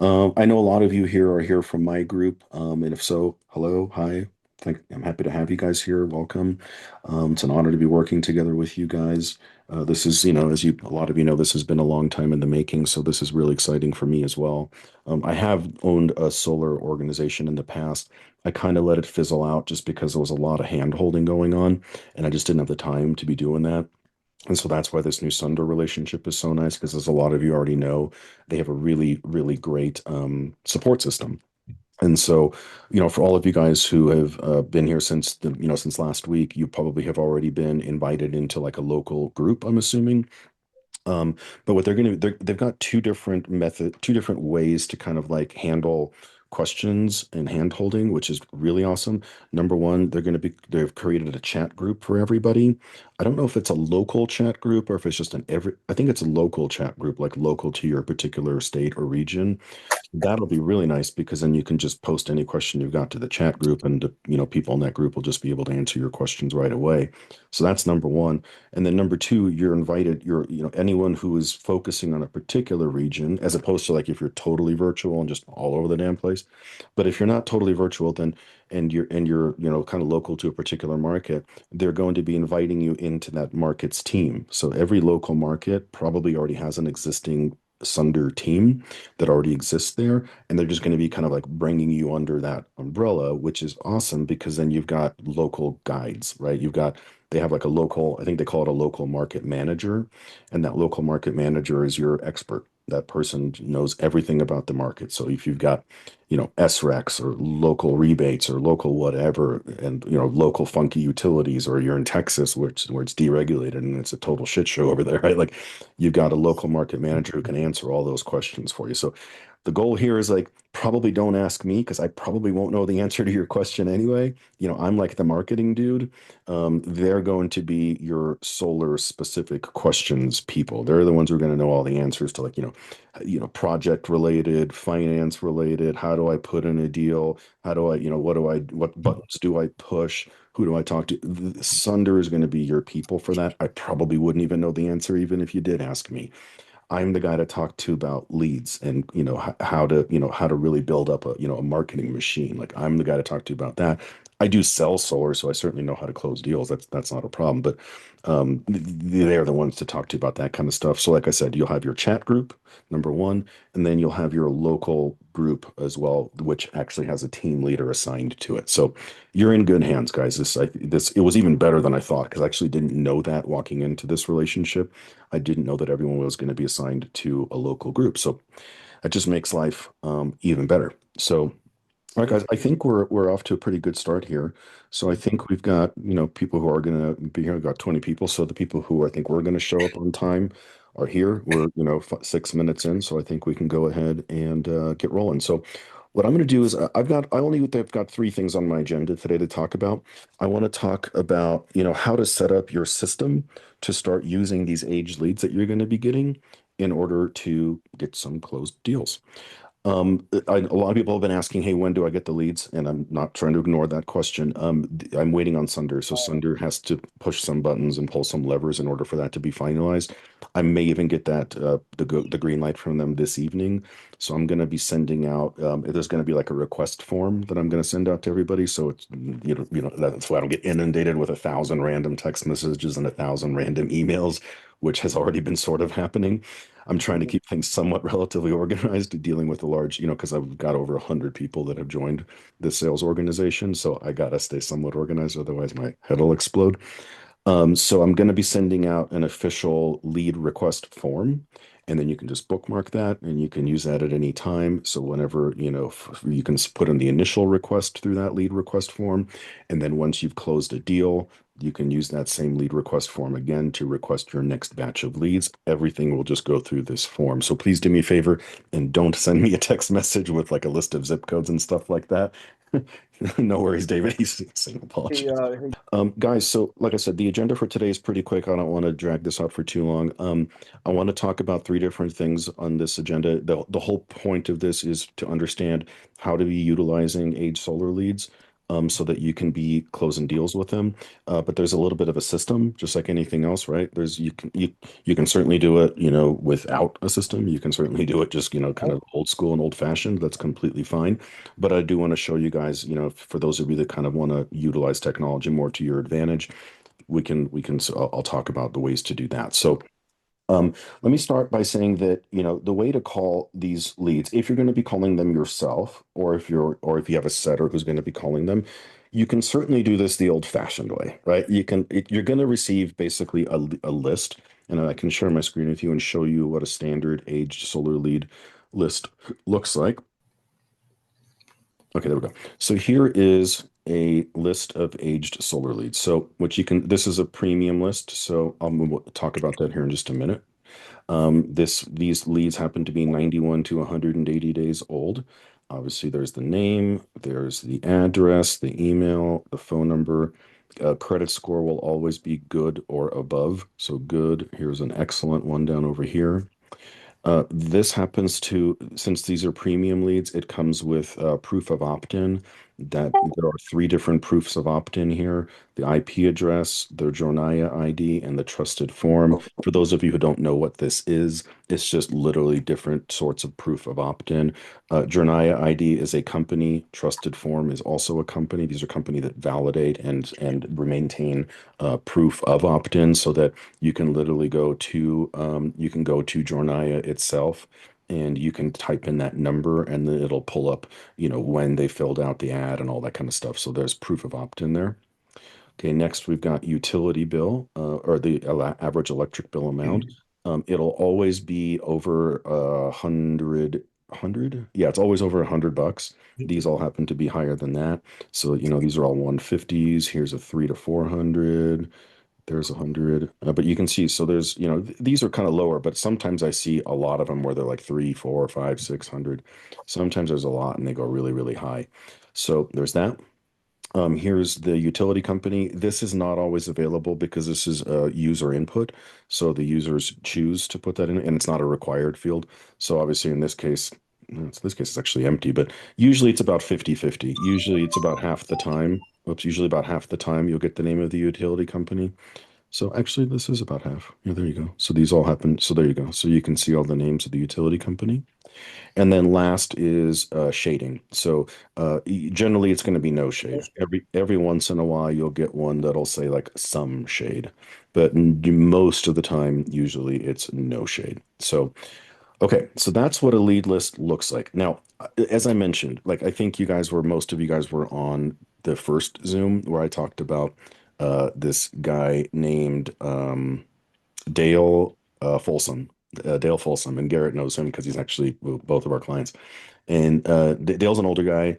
I know a lot of you here are here from my group, and if so, hello, hi. I'm happy to have you guys here. Welcome. It's an honor to be working together with you guys. This is, as a lot of you know, this has been a long time in the making, so this is really exciting for me as well. I have owned a solar organization in the past. I kind of let it fizzle out just because there was a lot of hand holding going on, and I just didn't have the time to be doing that. And so that's why this new Sunder relationship is so nice because as a lot of you already know, they have a really, really great support system. And so, for all of you guys who have been here since since last week, you probably have already been invited into like a local group, I'm assuming. But what they've got two different ways to kind of like handle questions and hand holding, which is really awesome. Number one, they've created a chat group for everybody. I don't know if it's a local chat group or if it's just I think it's a local chat group, like local to your particular state or region. That'll be really nice because then you can just post any question you've got to the chat group and people in that group will just be able to answer your questions right away. So that's number one. And then number two, you're invited, anyone who is focusing on a particular region, as opposed to like if you're totally virtual and just all over the damn place. But if you're not totally virtual, then and you're kind of local to a particular market, they're going to be inviting you into that market's team. So every local market probably already has an existing Sunder team that already exists there, and they're just going to be kind of like bringing you under that umbrella, which is awesome because then you've got local guides, right? They have like a local, I think they call it a local market manager, and that local market manager is your expert. That person knows everything about the market. So if you've got, SREX or local rebates or local whatever, and local funky utilities, or you're in Texas, where it's deregulated and it's a total shit show over there, right? Like you've got a local market manager who can answer all those questions for you. So the goal here is like probably don't ask me because I probably won't know the answer to your question anyway. I'm like the marketing dude. They're going to be your solar specific questions people. They're the ones who are going to know all the answers to like, project related, finance related. How do I put in a deal? How do I, what buttons do I push? Who do I talk to? Sunder is going to be your people for that. I probably wouldn't even know the answer even if you did ask me. I'm the guy to talk to about leads and how to really build up a marketing machine. Like I'm the guy to talk to about that. I do sell solar, so I certainly know how to close deals. That's not a problem. But they're the ones to talk to about that kind of stuff. So like I said, you'll have your chat group, number one, and then you'll have your local group as well, which actually has a team leader assigned to it. So you're in good hands, guys. This it was even better than I thought because I actually didn't know that walking into this relationship. I didn't know that everyone was going to be assigned to a local group. So that just makes life even better. So, all right, guys, I think we're off to a pretty good start here. So I think we've got, people who are going to be here. We've got 20 people. So the people who I think we're going to show up on time are here. We're, 6 minutes in. So I think we can go ahead and get rolling. So what I'm going to do is I've got three things on my agenda today to talk about. I want to talk about, how to set up your system to start using these aged leads that you're going to be getting in order to get some closed deals. A lot of people have been asking, hey, when do I get the leads? And I'm not trying to ignore that question. I'm waiting on Sunder. So Sunder has to push some buttons and pull some levers in order for that to be finalized. I may even get the green light from them this evening. So I'm going to be sending out, there's going to be like a request form that I'm going to send out to everybody. So it's, that's why I don't get inundated with 1,000 random text messages and 1,000 random emails, which has already been sort of happening. I'm trying to keep things somewhat relatively organized, dealing with a large, because I've got over 100 people that have joined the sales organization. So I got to stay somewhat organized, otherwise my head will explode. So I'm going to be sending out an official lead request form, and then you can just bookmark that and you can use that at any time. So whenever, you can put in the initial request through that lead request form. And then once you've closed a deal, you can use that same lead request form again to request your next batch of leads. Everything will just go through this form. So please do me a favor and don't send me a text message with like a list of zip codes and stuff like that. No worries, David. He's saying Hey, apologies. Guys, so like I said, the agenda for today is pretty quick. I don't want to drag this out for too long. I want to talk about three different things on this agenda. The whole point of this is to understand how to be utilizing age solar leads. so that you can be closing deals with them. But there's a little bit of a system, just like anything else, right? You can certainly do it, without a system. You can certainly do it just, kind of old school and old fashioned. That's completely fine. But I do want to show you guys, for those of you that kind of want to utilize technology more to your advantage, so I'll talk about the ways to do that. So let me start by saying that, the way to call these leads, if you're going to be calling them yourself, or if you have a setter who's going to be calling them, you can certainly do this the old-fashioned way, right? You're going to receive basically a list, and I can share my screen with you and show you what a standard aged solar lead list looks like. Okay, there we go. So here is a list of aged solar leads. So this is a premium list. So we'll talk about that here in just a minute. These leads happen to be 91 to 180 days old. Obviously, there's the name, there's the address, the email, the phone number. Credit score will always be good or above. So good. Here's an excellent one down over here. This happens to, since these are premium leads, it comes with proof of opt-in. That there are three different proofs of opt-in here: the IP address, the Jornaya ID, and the trusted form. For those of you who don't know what this is, it's just literally different sorts of proof of opt-in. Jornaya ID is a company. Trusted form is also a company. These are company that validate and maintain proof of opt-in, so that you can go to Jornaya itself, and you can type in that number, and then it'll pull up, when they filled out the ad and all that kind of stuff. So there's proof of opt-in there. Okay, next we've got utility bill, or the average electric bill amount. It'll always be over 100. Yeah, it's always over $100. These all happen to be higher than that. So, these are all 150s. Here's a 3 to 400. There's 100, but you can see, so there's, these are kind of lower, but sometimes I see a lot of them where they're like 3, 4, 5, 600. Sometimes there's a lot and they go really, really high. So there's that. Here's the utility company. This is not always available because this is user input. So the users choose to put that in, and it's not a required field. So obviously in this case, it's actually empty, but usually it's about 50-50. Usually it's about half the time. Oops, usually about half the time you'll get the name of the utility company. So actually this is about half. Yeah, there you go. So these all happen. So there you go. So you can see all the names of the utility company. And then last is shading. So generally it's going to be no shade. Every once in a while you'll get one that'll say like some shade, but most of the time usually it's no shade. So okay, so that's what a lead list looks like. Now, as I mentioned, like I think most of you guys were on the first Zoom where I talked about this guy named Dale Folsom. Dale Folsom, and Garrett knows him because he's actually both of our clients. And Dale's an older guy.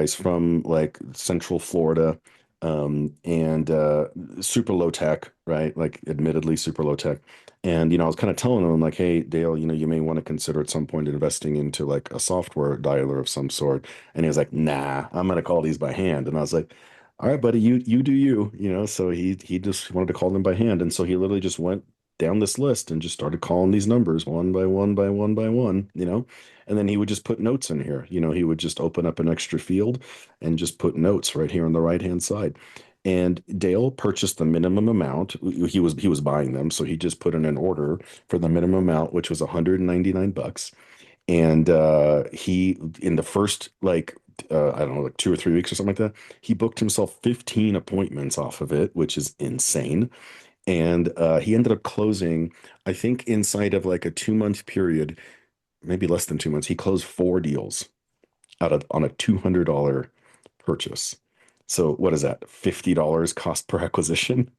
He's from like Central Florida, and super low tech, right? Like, admittedly, super low tech. And I was kind of telling him like, "Hey, Dale, you may want to consider at some point investing into like a software dialer of some sort." And he was like, "Nah, I'm gonna call these by hand." And I was like, "All right, buddy, you do you." So he just wanted to call them by hand, and so he literally just went down this list and just started calling these numbers one by one by one by one. And then he would just put notes in here. He would just open up an extra field and just put notes right here on the right-hand side. And Dale purchased the minimum amount. He was buying them, so he just put in an order for the minimum amount, which was $199. And he in the first like I don't know, like 2 or 3 weeks or something like that, he booked himself 15 appointments off of it, which is insane. And he ended up closing, I think, inside of like a 2 month period, maybe less than 2 months. He closed four deals on a $200 purchase. So what is that? $50 cost per acquisition,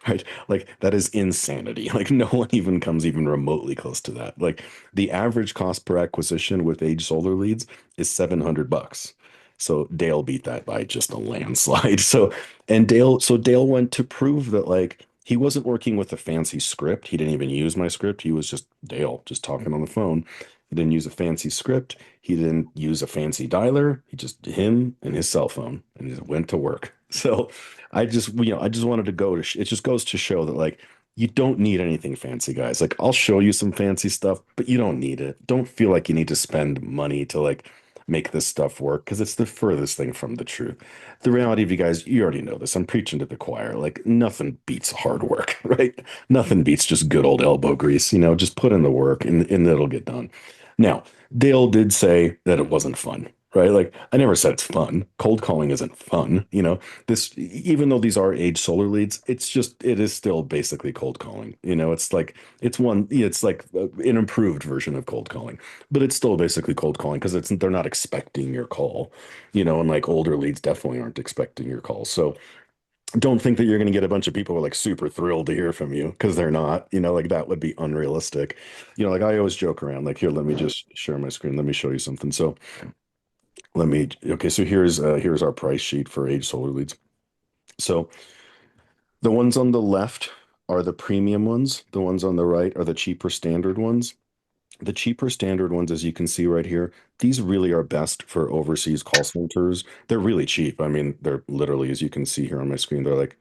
right? Like, that is insanity. Like, no one even comes even remotely close to that. Like, the average cost per acquisition with Age Solar leads is $700. So Dale beat that by just a landslide. So Dale went to prove that, like, he wasn't working with a fancy script. He didn't even use my script. He was just Dale, just talking on the phone. He didn't use a fancy script. He didn't use a fancy dialer. He just him and his cell phone, and he just went to work. So I just wanted to it just goes to show that, like, you don't need anything fancy, guys. Like, I'll show you some fancy stuff, but you don't need it. Don't feel like you need to spend money to, like, make this stuff work because it's the furthest thing from the truth. The reality of you guys, you already know this. I'm preaching to the choir. Like nothing beats hard work, right? Nothing beats just good old elbow grease. Just put in the work and it'll get done. Now, Dale did say that it wasn't fun, right? Like I never said it's fun. Cold calling isn't fun. This, even though these are age solar leads, it is still basically cold calling. It's like an improved version of cold calling, but it's still basically cold calling because they're not expecting your call, and like older leads definitely aren't expecting your call. So don't think that you're going to get a bunch of people who are like super thrilled to hear from you because they're not, like that would be unrealistic. Like I always joke around, like, here, let me just share my screen. Let me show you something. So okay, so here's our price sheet for age solar leads. So the ones on the left are the premium ones. The ones on the right are the cheaper standard ones. The cheaper standard ones, as you can see right here, these really are best for overseas call centers. They're really cheap. I mean, they're literally, as you can see here on my screen, they're like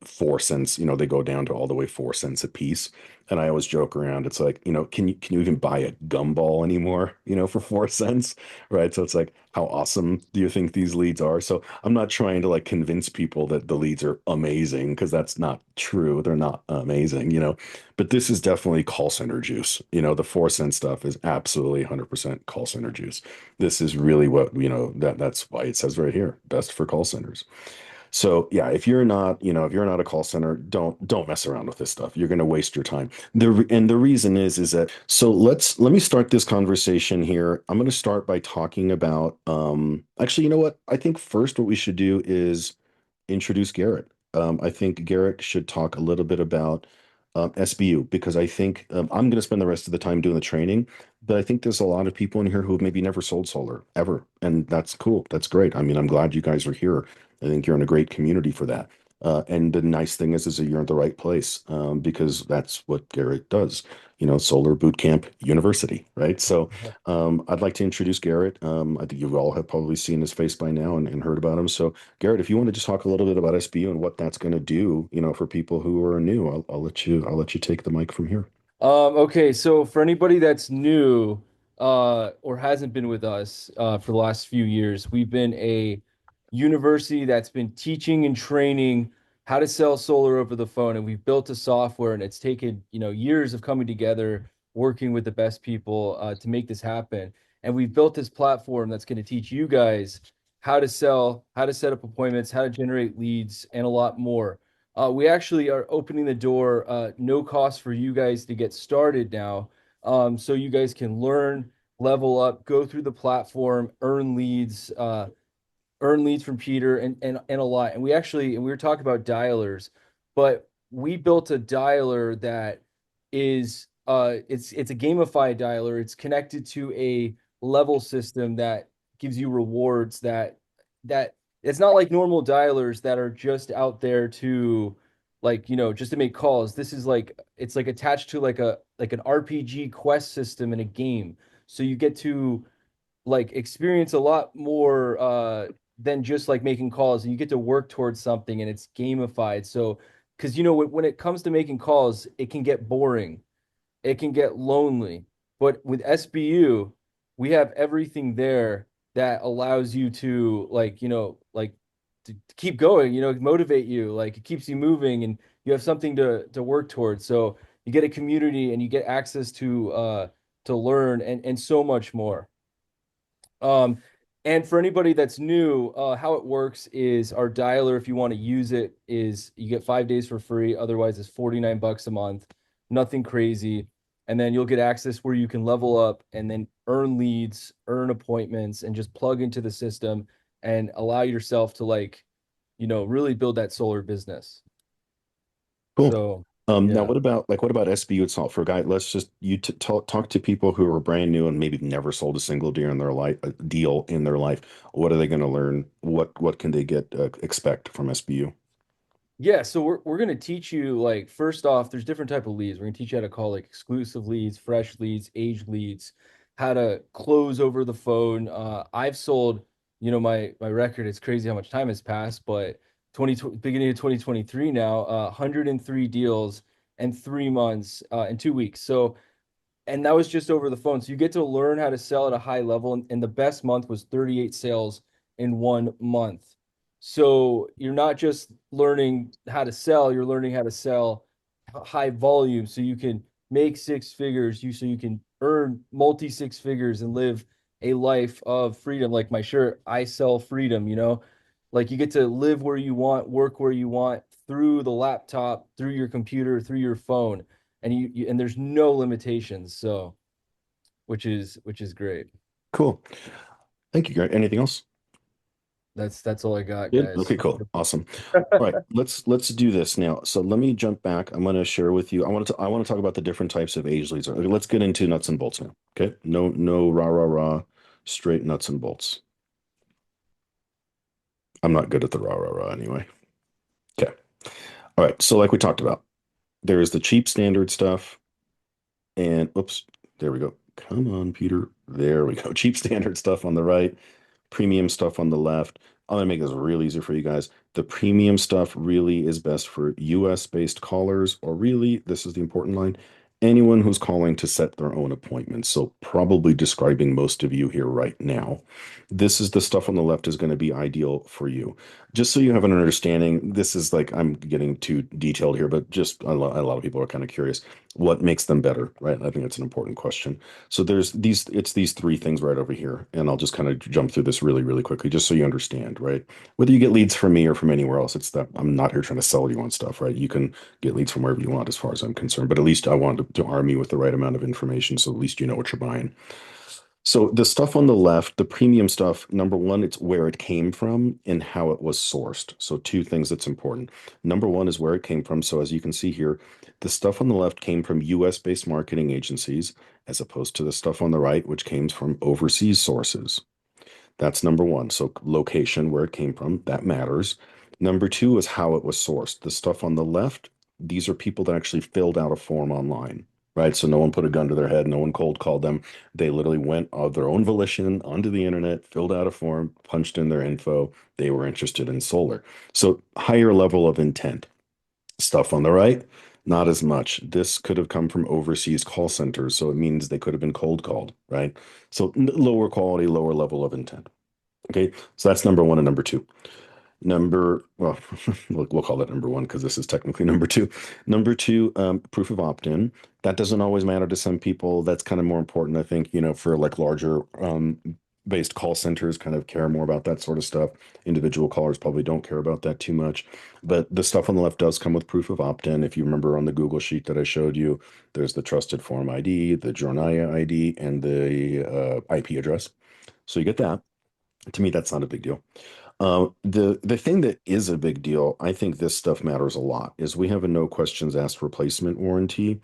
4 cents. They go down to all the way 4 cents a piece. And I always joke around. It's like, can you even buy a gumball anymore, for 4 cents, right? So it's like, how awesome do you think these leads are? So I'm not trying to like convince people that the leads are amazing because that's not true. They're not amazing. But this is definitely call center juice. The 4 cent stuff is absolutely 100% call center juice. This is really what, that's why it says right here, best for call centers. So yeah, if you're not a call center, don't mess around with this stuff. You're going to waste your time. And the reason is that so let me start this conversation here. I'm going to start by talking about actually, you know what? I think first what we should do is introduce Garrett. I think Garrett should talk a little bit about SBU because I think I'm going to spend the rest of the time doing the training, but I think there's a lot of people in here who have maybe never sold solar ever, and that's cool. That's great. I mean, I'm glad you guys are here. I think you're in a great community for that. And the nice thing is that you're in the right place because that's what Garrett does. Solar Bootcamp University, right? So I'd like to introduce Garrett. I think you all have probably seen his face by now and heard about him. So Garrett, if you want to just talk a little bit about SBU and what that's going to do, for people who are new, I'll let you take the mic from here. Okay, so for anybody that's new or hasn't been with us for the last few years, we've been a university that's been teaching and training how to sell solar over the phone, and we've built a software, and it's taken, years of coming together, working with the best people to make this happen. And we've built this platform that's going to teach you guys how to sell, how to set up appointments, how to generate leads, and a lot more. We actually are opening the door, no cost for you guys to get started now. So you guys can learn, level up, go through the platform, earn leads from Peter and a lot. And we were talking about dialers, but we built a dialer that is it's a gamified dialer. It's connected to a level system that gives you rewards that it's not like normal dialers that are just out there to like, just to make calls. This is like it's like attached to like an RPG quest system in a game. So you get to like experience a lot more than just like making calls, and you get to work towards something, and it's gamified. So because when it comes to making calls, it can get boring, it can get lonely. But with SBU, we have everything there that allows you to like to keep going, motivate you, like it keeps you moving, and you have something to work towards. So you get a community, and you get access to learn and so much more. Um, and for anybody that's new, how it works is our dialer, if you want to use it, is you get 5 days for free. Otherwise, it's 49 bucks a month. Nothing crazy. And then you'll get access where you can level up and then earn leads, earn appointments, and just plug into the system and allow yourself to really build that solar business. Cool. So, Now yeah. what about SBU itself for a guy? Let's just you t talk to people who are brand new and maybe never sold a single deal in their life, a deal in their life. What are they going to learn? What can they get expect from SBU? Yeah, so we're gonna teach you like first off, there's different type of leads. We're gonna teach you how to call like exclusive leads, fresh leads, age leads, how to close over the phone. I've sold, my record. It's crazy how much time has passed, but beginning of 2023 now, 103 deals in 3 months, in 2 weeks. So and that was just over the phone. So you get to learn how to sell at a high level. And the best month was 38 sales in 1 month. So you're not just learning how to sell, you're learning how to sell high volume so you can make six figures, so you can earn multi six figures and live a life of freedom. Like my shirt, I sell freedom, like you get to live where you want, work where you want through the laptop, through your computer, through your phone, and and there's no limitations. So, which is great. Cool. Thank you, Greg. Anything else? That's all I got, Good. guys. Okay, cool. Awesome. All right, let's do this now. So let me jump back. I'm going to share with you. I want to talk about the different types of age leads. Okay, let's get into nuts and bolts now. Okay. No rah rah rah, straight nuts and bolts. I'm not good at the rah rah rah anyway. Okay. All right. So like we talked about, there is the cheap standard stuff. And oops, there we go. Come on, Peter. There we go. Cheap standard stuff on the right, premium stuff on the left. I'm gonna make this real easy for you guys. The premium stuff really is best for US based callers, or really, this is the important line, anyone who's calling to set their own appointments. So, probably describing most of you here right now. This is the stuff on the left is going to be ideal for you. Just so you have an understanding, this is like I'm getting too detailed here, but just a lot of people are kind of curious what makes them better, right? I think it's an important question. So it's these three things right over here, and I'll just kind of jump through this really, really quickly, just so you understand, right? Whether you get leads from me or from anywhere else, it's that I'm not here trying to sell you on stuff, right? You can get leads from wherever you want, as far as I'm concerned, but at least I want to arm you with the right amount of information, so at least you know what you're buying. So the stuff on the left, the premium stuff, number one, it's where it came from and how it was sourced. So two things that's important. Number one is where it came from. So as you can see here, the stuff on the left came from US based marketing agencies, as opposed to the stuff on the right, which came from overseas sources. That's number one. So location, where it came from, that matters. Number two is how it was sourced. The stuff on the left, these are people that actually filled out a form online, right? So no one put a gun to their head, no one cold called them. They literally went of their own volition onto the internet, filled out a form, punched in their info. They were interested in solar. So higher level of intent. Stuff on the right, not as much. This could have come from overseas call centers, so it means they could have been cold called, right? So lower quality, lower level of intent. Okay, so that's number one and number two. Well, we'll call that number one because this is technically number two. Number two, proof of opt-in. That doesn't always matter to some people. That's kind of more important, I think, for like larger based call centers kind of care more about that sort of stuff. Individual callers probably don't care about that too much. But the stuff on the left does come with proof of opt-in. If you remember on the Google sheet that I showed you, there's the trusted form ID, the Jornaya ID, and the IP address. So you get that. To me, that's not a big deal. The thing that is a big deal, I think this stuff matters a lot, is we have a no questions asked replacement warranty.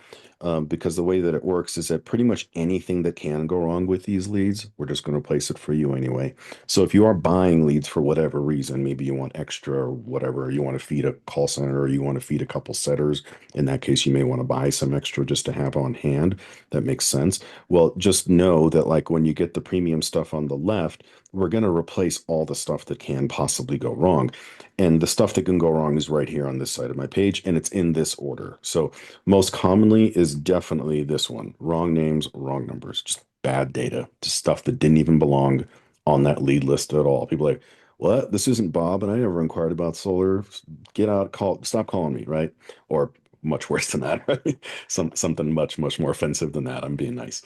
Because the way that it works is that pretty much anything that can go wrong with these leads, we're just going to replace it for you anyway. So if you are buying leads for whatever reason, maybe you want extra or whatever, you want to feed a call center or you want to feed a couple setters. In that case, you may want to buy some extra just to have on hand. That makes sense. Well, just know that like when you get the premium stuff on the left, we're going to replace all the stuff that can possibly go wrong. And the stuff that can go wrong is right here on this side of my page, and it's in this order. So most commonly is definitely this one. Wrong names, wrong numbers, just bad data, just stuff that didn't even belong on that lead list at all. People are like, what? This isn't Bob, and I never inquired about solar. Get out, stop calling me, right? Or much worse than that, right? Something much, much more offensive than that. I'm being nice.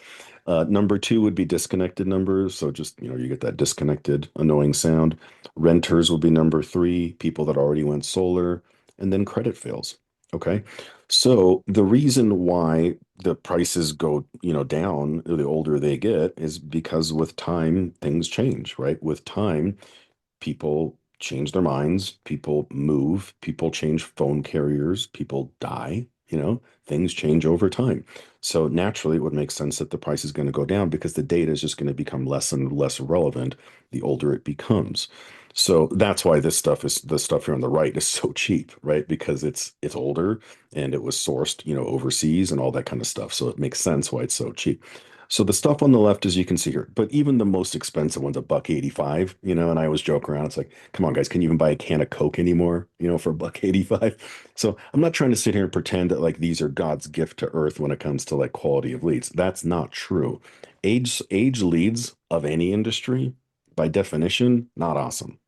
Number two would be disconnected numbers. So just, you get that disconnected, annoying sound. Renters will be number three, people that already went solar, and then credit fails. Okay. So the reason why the prices go, down the older they get is because with time, things change, right? With time, people change their minds, people move, people change phone carriers, people die, things change over time. So naturally, it would make sense that the price is going to go down because the data is just going to become less and less relevant the older it becomes. So that's why the stuff here on the right is so cheap, right? Because it's older and it was sourced, overseas and all that kind of stuff. So it makes sense why it's so cheap. So the stuff on the left, as you can see here, but even the most expensive one's a buck 85, and I always joke around. It's like, come on, guys, can you even buy a can of Coke anymore, for a buck 85? So I'm not trying to sit here and pretend that like these are God's gift to earth when it comes to like quality of leads. That's not true. Age leads of any industry, by definition, not awesome.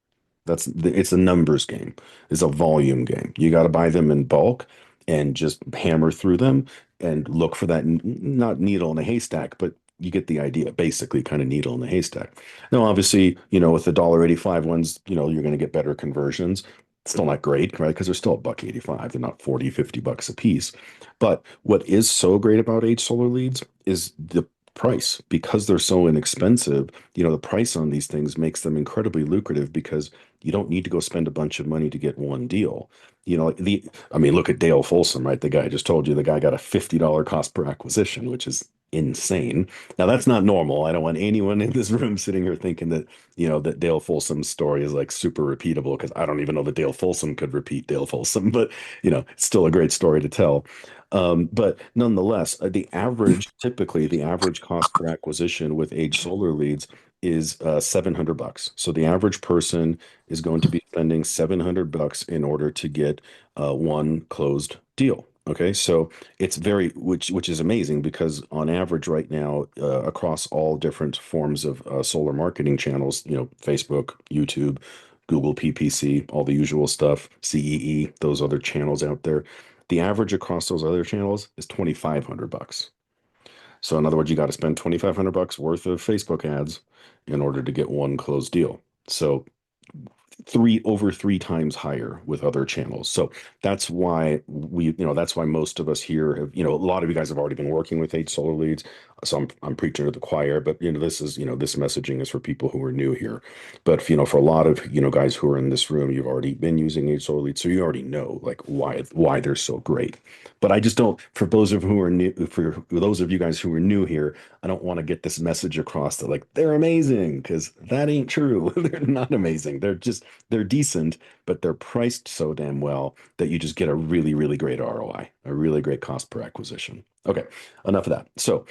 It's a numbers game. It's a volume game. You got to buy them in bulk and just hammer through them and look for that not needle in a haystack, but you get the idea, basically kind of needle in the haystack. Now, obviously, with the $1.85 ones, you're going to get better conversions. Still not great, right? Because they're still a buck 85. They're not 40, $50 a piece. But what is so great about Age Solar leads is the price. Because they're so inexpensive, the price on these things makes them incredibly lucrative because you don't need to go spend a bunch of money to get one deal. I mean, look at Dale Folsom, right? The guy I just told you, the guy got a $50 cost per acquisition, which is insane. Now, that's not normal. I don't want anyone in this room sitting here thinking that, that Dale Folsom's story is like super repeatable because I don't even know that Dale Folsom could repeat Dale Folsom, but, it's still a great story to tell. But nonetheless, typically the average cost per acquisition with Age Solar leads is $700. So the average person is going to be spending $700 in order to get one closed deal. Okay, so it's which is amazing because on average right now, across all different forms of solar marketing channels, Facebook, YouTube, Google PPC, all the usual stuff, CEE, those other channels out there, the average across those other channels is $2,500. So in other words, you got to spend $2,500 worth of Facebook ads in order to get one closed deal. So over three times higher with other channels. So that's why most of us here have, a lot of you guys have already been working with Age Solar leads. So I'm preaching to the choir, but this messaging is for people who are new here. But for a lot of guys who are in this room, you've already been using Age Solar leads, so you already know like why they're so great. But I just don't, for those of who are new, for those of you guys who are new here, I don't want to get this message across that like they're amazing because that ain't true. They're not amazing. They're decent, but they're priced so damn well that you just get a really, really great ROI, a really great cost per acquisition. Okay, enough of that. So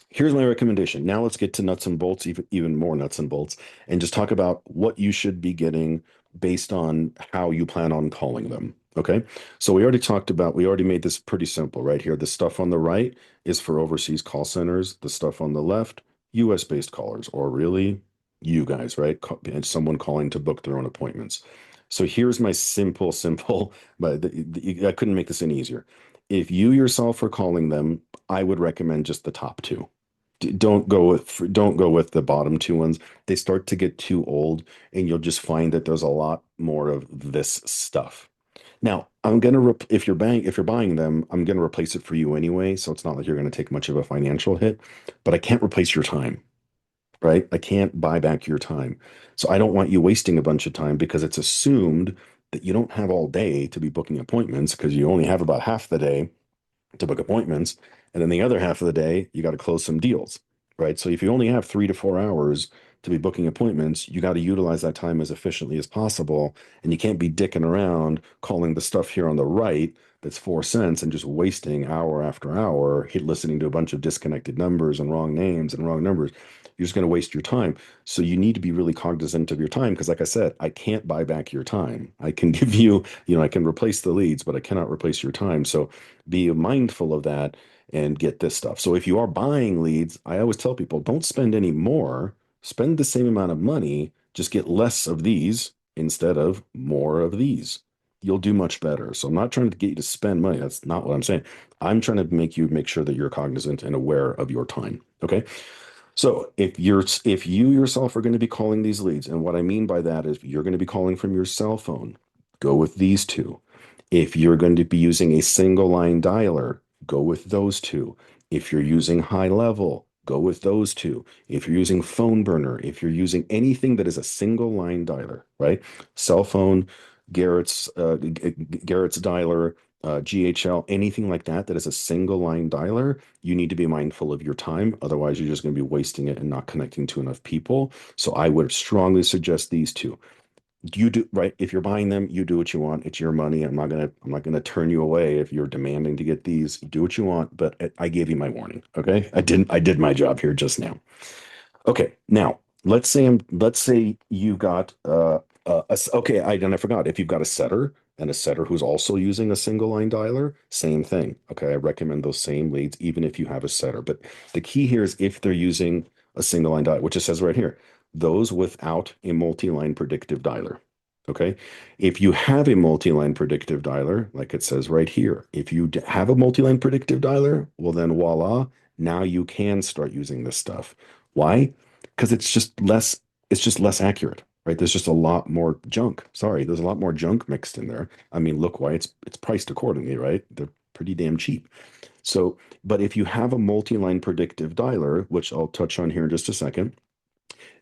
here's my recommendation. Now let's get to nuts and bolts, even more nuts and bolts, and just talk about what you should be getting based on how you plan on calling them. Okay. So we already made this pretty simple right here. The stuff on the right is for overseas call centers. The stuff on the left, US based callers, or really you guys, right? And someone calling to book their own appointments. So here's my simple, but I couldn't make this any easier. If you yourself are calling them, I would recommend just the top two. Don't go with the bottom two ones. They start to get too old, and you'll just find that there's a lot more of this stuff. Now, if you're buying them, I'm gonna replace it for you anyway, so it's not like you're gonna take much of a financial hit, but I can't replace your time, right? I can't buy back your time. So I don't want you wasting a bunch of time because it's assumed that you don't have all day to be booking appointments because you only have about half the day to book appointments. And then the other half of the day, you got to close some deals, right? So if you only have 3 to 4 hours to be booking appointments, you got to utilize that time as efficiently as possible. And you can't be dicking around calling the stuff here on the right that's 4 cents and just wasting hour after hour listening to a bunch of disconnected numbers and wrong names and wrong numbers. You're just going to waste your time. So you need to be really cognizant of your time because, like I said, I can't buy back your time. I can give you, I can replace the leads, but I cannot replace your time. So be mindful of that and get this stuff. So if you are buying leads, I always tell people don't spend any more, spend the same amount of money, just get less of these instead of more of these. You'll do much better. So I'm not trying to get you to spend money. That's not what I'm saying. I'm trying to make sure that you're cognizant and aware of your time. Okay. So if you yourself are going to be calling these leads, and what I mean by that is you're going to be calling from your cell phone, go with these two. If you're going to be using a single line dialer, go with those two. If you're using high level, go with those two. If you're using phone burner, if you're using anything that is a single line dialer, right? Cell phone, Garrett's dialer, GHL, anything like that is a single line dialer, you need to be mindful of your time. Otherwise, you're just going to be wasting it and not connecting to enough people. So I would strongly suggest these two. You do right. If you're buying them, you do what you want. It's your money. I'm not gonna turn you away if you're demanding to get these. Do what you want, but I gave you my warning. Okay. I did my job here just now. Okay, now let's say you got okay, I forgot if you've got a setter and a setter who's also using a single line dialer, same thing. Okay, I recommend those same leads even if you have a setter. But the key here is if they're using a single line dialer, which it says right here, those without a multi-line predictive dialer. Okay, if you have a multi-line predictive dialer, like it says right here, if you have a multi-line predictive dialer, well then voila, now you can start using this stuff. Why? Because it's just less accurate, right? There's just a lot more junk. Sorry, there's a lot more junk mixed in there. I mean, look why it's priced accordingly, right? They're pretty damn cheap. So, but if you have a multi-line predictive dialer, which I'll touch on here in just a second,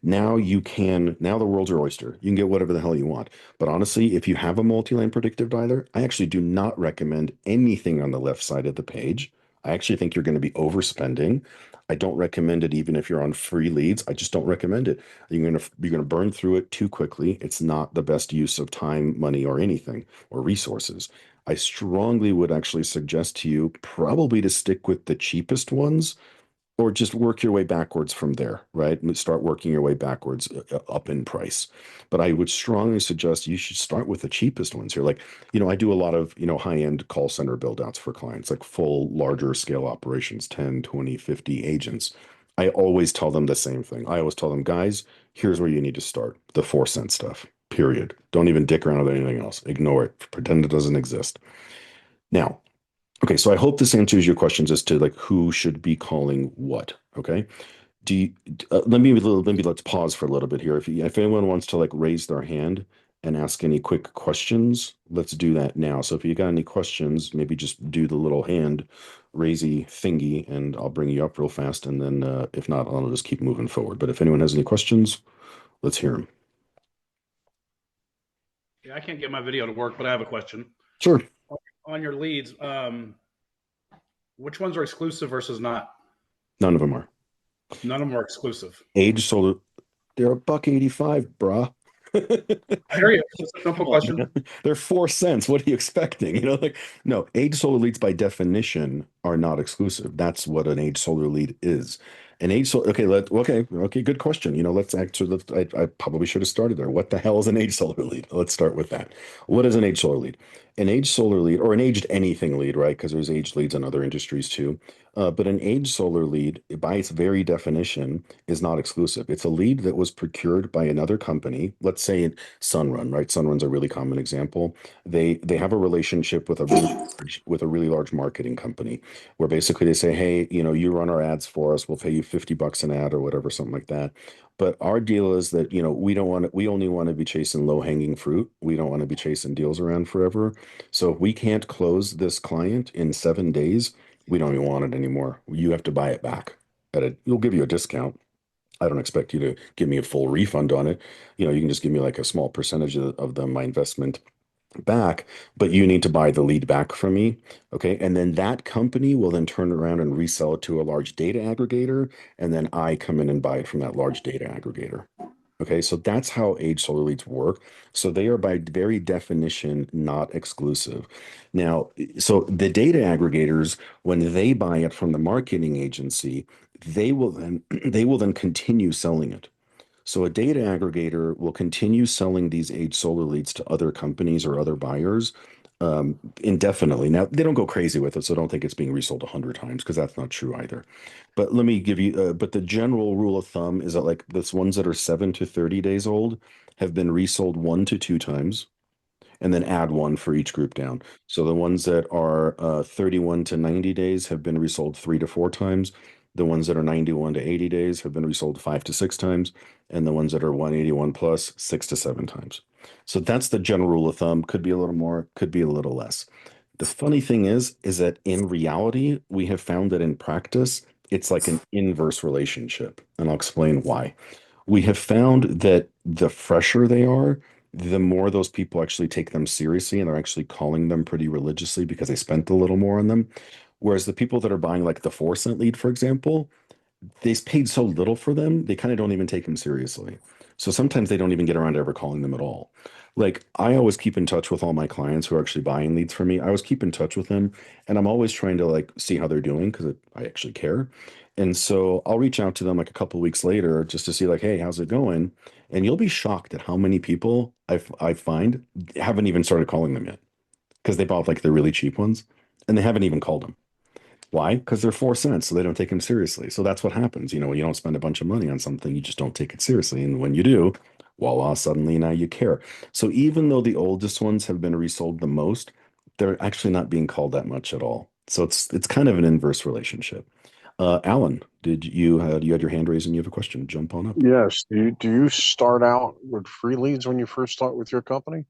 now the world's your oyster. You can get whatever the hell you want. But honestly, if you have a multi-line predictive dialer, I actually do not recommend anything on the left side of the page. I actually think you're going to be overspending. I don't recommend it even if you're on free leads. I just don't recommend it. You're going to burn through it too quickly. It's not the best use of time, money, or anything, or resources. I strongly would actually suggest to you probably to stick with the cheapest ones or just work your way backwards from there, right? And start working your way backwards up in price. But I would strongly suggest you should start with the cheapest ones here. Like, I do a lot of, high-end call center build outs for clients, like full larger scale operations, 10, 20, 50 agents. I always tell them the same thing. I always tell them, guys, here's where you need to start, the 4 cent stuff, period. Don't even dick around with anything else. Ignore it. Pretend it doesn't exist. Now, okay, so I hope this answers your questions as to like who should be calling what. Okay, do you, maybe let's pause for a little bit here. If anyone wants to like raise their hand and ask any quick questions, let's do that now. So if you got any questions, maybe just do the little hand raisey thingy, and I'll bring you up real fast. And then if not, I'll just keep moving forward. But if anyone has any questions, let's hear them. Yeah, I can't get my video to work, but I have a question. Sure. On your leads, which ones are exclusive versus not? None of them are. None of them are exclusive. Age sold. They're $1.85, brah. I hear you. It's a simple question. They're 4 cents. What are you expecting? Like no, age solar leads by definition are not exclusive. That's what an age solar lead is. An age solar. Okay. Good question. Let's actually. I probably should have started there. What the hell is an age solar lead? Let's start with that. What is an age solar lead? An age solar lead, or an aged anything lead, right? Because there's age leads in other industries too. But an age solar lead, by its very definition, is not exclusive. It's a lead that was procured by another company. Let's say Sunrun, right? Sunrun's a really common example. They have a relationship with a really large marketing company where basically they say, hey, you run our ads for us, we'll pay you $50 an ad or whatever, something like that. But our deal is that, we only want to be chasing low-hanging fruit. We don't want to be chasing deals around forever. So if we can't close this client in 7 days, we don't even want it anymore. You have to buy it back you'll give you a discount. I don't expect you to give me a full refund on it. You can just give me like a small percentage my investment back, but you need to buy the lead back from me. Okay. And then that company will then turn around and resell it to a large data aggregator. And then I come in and buy it from that large data aggregator. Okay, so that's how age solar leads work. So they are by very definition not exclusive. Now, so the data aggregators, when they buy it from the marketing agency, they will then continue selling it. So a data aggregator will continue selling these age solar leads to other companies or other buyers indefinitely. Now, they don't go crazy with it, so don't think it's being resold 100 times because that's not true either. But let me give you, but the general rule of thumb is that like the ones that are 7 to 30 days old have been resold 1 to 2 times and then add one for each group down. So the ones that are 31 to 90 days have been resold 3 to 4 times. The ones that are 91 to 80 days have been resold 5 to 6 times. And the ones that are 181 plus 6 to 7 times. So that's the general rule of thumb. Could be a little more, could be a little less. The funny thing is that in reality, we have found that in practice, it's like an inverse relationship. And I'll explain why. We have found that the fresher they are, the more those people actually take them seriously and they're actually calling them pretty religiously because they spent a little more on them. Whereas the people that are buying like the 4 cent lead, for example, they paid so little for them, they kind of don't even take them seriously. So sometimes they don't even get around to ever calling them at all. Like I always keep in touch with all my clients who are actually buying leads from me. I always keep in touch with them, and I'm always trying to like see how they're doing because I actually care. And so I'll reach out to them like a couple weeks later just to see like, hey, how's it going? And you'll be shocked at how many people I find haven't even started calling them yet because they bought like the really cheap ones and they haven't even called them. Why? Because they're 4 cents, so they don't take them seriously. So that's what happens. You know, when you don't spend a bunch of money on something, you just don't take it seriously. And when you do, voila, suddenly now you care. So even though the oldest ones have been resold the most, they're actually not being called that much at all. So it's kind of an inverse relationship. Alan, did you had your hand raised and you have a question? Jump on up. Yes. Do you start out with free leads when you first start with your company?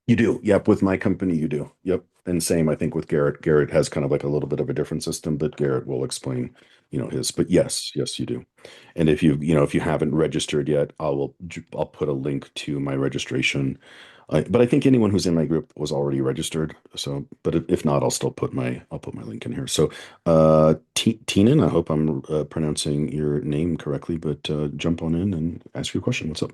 You do. Yep. With my company, you do. Yep. And same, I think, with Garrett. Garrett has kind of like a little bit of a different system, but Garrett will explain, his. But yes, yes, you do. And if you haven't registered yet, I'll put a link to my registration. But I think anyone who's in my group was already registered. So, but if not, I'll put my link in here. So, Teenan, I hope I'm pronouncing your name correctly, but jump on in and ask your question. What's up?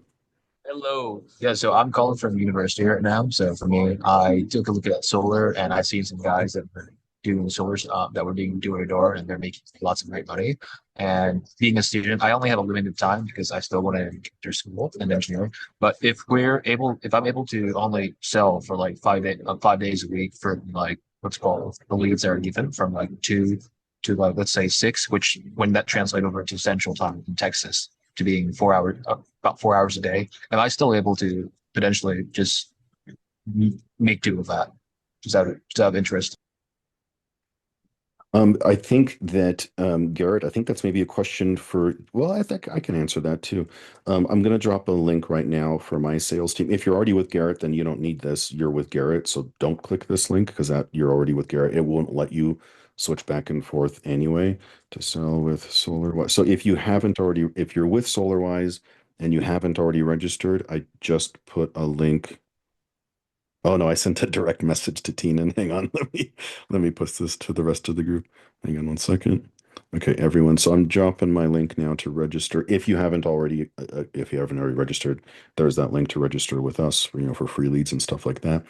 Hello. Yeah, so I'm calling from university right now. So for me, I took a look at solar and I seen some guys that were doing solar that were doing door to door and they're making lots of great money. And being a student, I only have a limited time because I still want to get through school and engineering. But if I'm able to only sell for like 5 days a week for like what's called the leads that are given from like 2 to like let's say 6, which when that translate over to Central Time in Texas to being 4 hours, about 4 hours a day, am I still able to potentially just make do with that? Just out of interest. I think that Garrett, I think that's maybe a question for, well, I think I can answer that too. I'm going to drop a link right now for my sales team. If you're already with Garrett, then you don't need this. You're with Garrett, so don't click this link because that you're already with Garrett. It won't let you switch back and forth anyway to sell with SolarWise. So if you're with SolarWise and you haven't already registered, I just put a link. Oh no, I sent a direct message to Tina. Hang on, let me post this to the rest of the group. Hang on one second. Okay, everyone. So I'm dropping my link now to register. If you haven't already registered, there's that link to register with us, for free leads and stuff like that.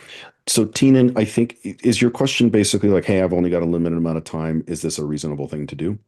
So Tina, I think is your question basically like, hey, I've only got a limited amount of time. Is this a reasonable thing to do?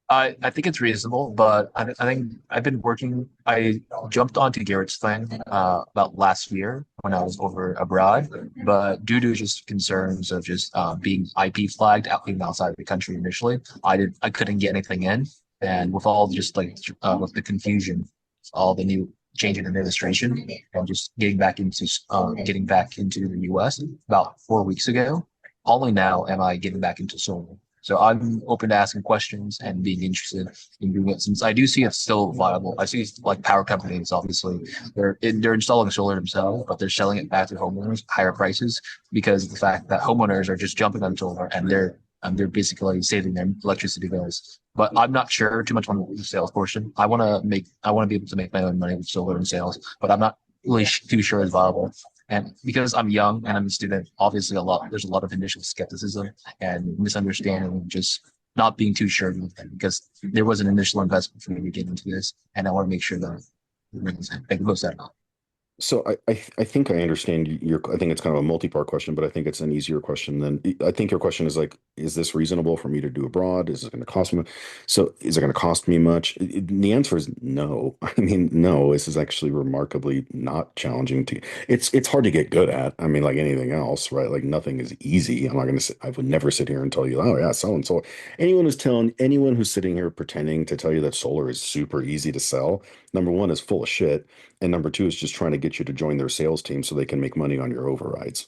I think it's reasonable, but I think I've been working. I jumped onto Garrett's thing about last year when I was over abroad, but due to just concerns of just being IP flagged out being outside of the country initially, I couldn't get anything in, and with all just like with the confusion, all the new change in administration, and just getting back into the U.S. about 4 weeks ago. Only now am I getting back into solar. So I'm open to asking questions and being interested in doing it since I do see it's still viable. I see like power companies, obviously, they're installing solar themselves, but they're selling it back to homeowners higher prices because of the fact that homeowners are just jumping on solar and they're basically saving their electricity bills. But I'm not sure too much on the sales portion. I want to be able to make my own money with solar and sales, but I'm not really too sure it's viable. And because I'm young and I'm a student, obviously there's a lot of initial skepticism and misunderstanding, just not being too sure because there was an initial investment for me to get into this, and I want to make sure that it goes that out. So I think I understand I think it's kind of a multi-part question, but I think it's an easier question than I think your question is like, is this reasonable for me to do abroad? Is it going to cost me? So is it going to cost me much? The answer is no. I mean, no, this is actually remarkably not challenging it's hard to get good at. I mean, like anything else, right? Like nothing is easy. I'm not going to I would never sit here and tell you, oh yeah, selling solar. Anyone who's sitting here pretending to tell you that solar is super easy to sell, number one is full of shit. And number two is just trying to get you to join their sales team so they can make money on your overrides.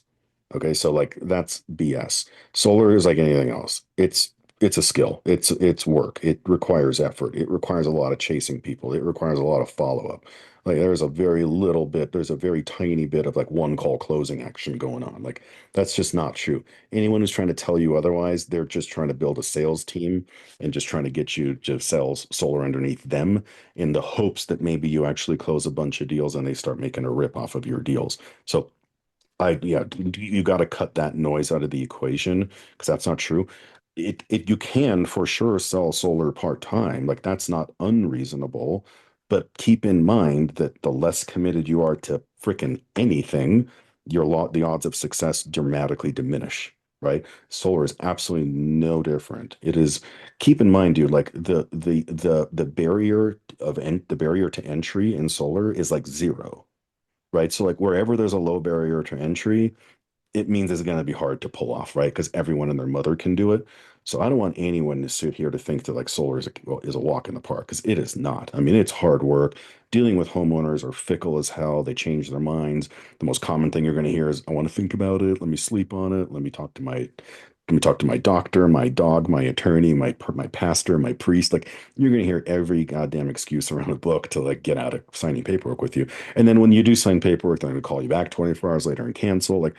Okay, so like that's BS. Solar is like anything else. It's a skill. It's work. It requires effort. It requires a lot of chasing people. It requires a lot of follow-up. Like there's a very tiny bit of like one call closing action going on. Like that's just not true. Anyone who's trying to tell you otherwise, they're just trying to build a sales team and just trying to get you to sell solar underneath them in the hopes that maybe you actually close a bunch of deals and they start making a rip off of your deals. So yeah, you got to cut that noise out of the equation because that's not true. you can for sure sell solar part-time, like that's not unreasonable, but keep in mind that the less committed you are to freaking anything, the odds of success dramatically diminish, right? Solar is absolutely no different. It is, keep in mind, dude, like the barrier the barrier to entry in solar is like zero, right? So like wherever there's a low barrier to entry, it means it's going to be hard to pull off, right? Because everyone and their mother can do it. So I don't want anyone to sit here to think that like solar is a walk in the park, because it is not. I mean, it's hard work. Dealing with homeowners are fickle as hell. They change their minds. The most common thing you're going to hear is, "I want to think about it. Let me sleep on it. Let me talk to my doctor, my dog, my attorney, my pastor, my priest." Like you're going to hear every goddamn excuse around the book to like get out of signing paperwork with you. And then when you do sign paperwork, they're going to call you back 24 hours later and cancel. Like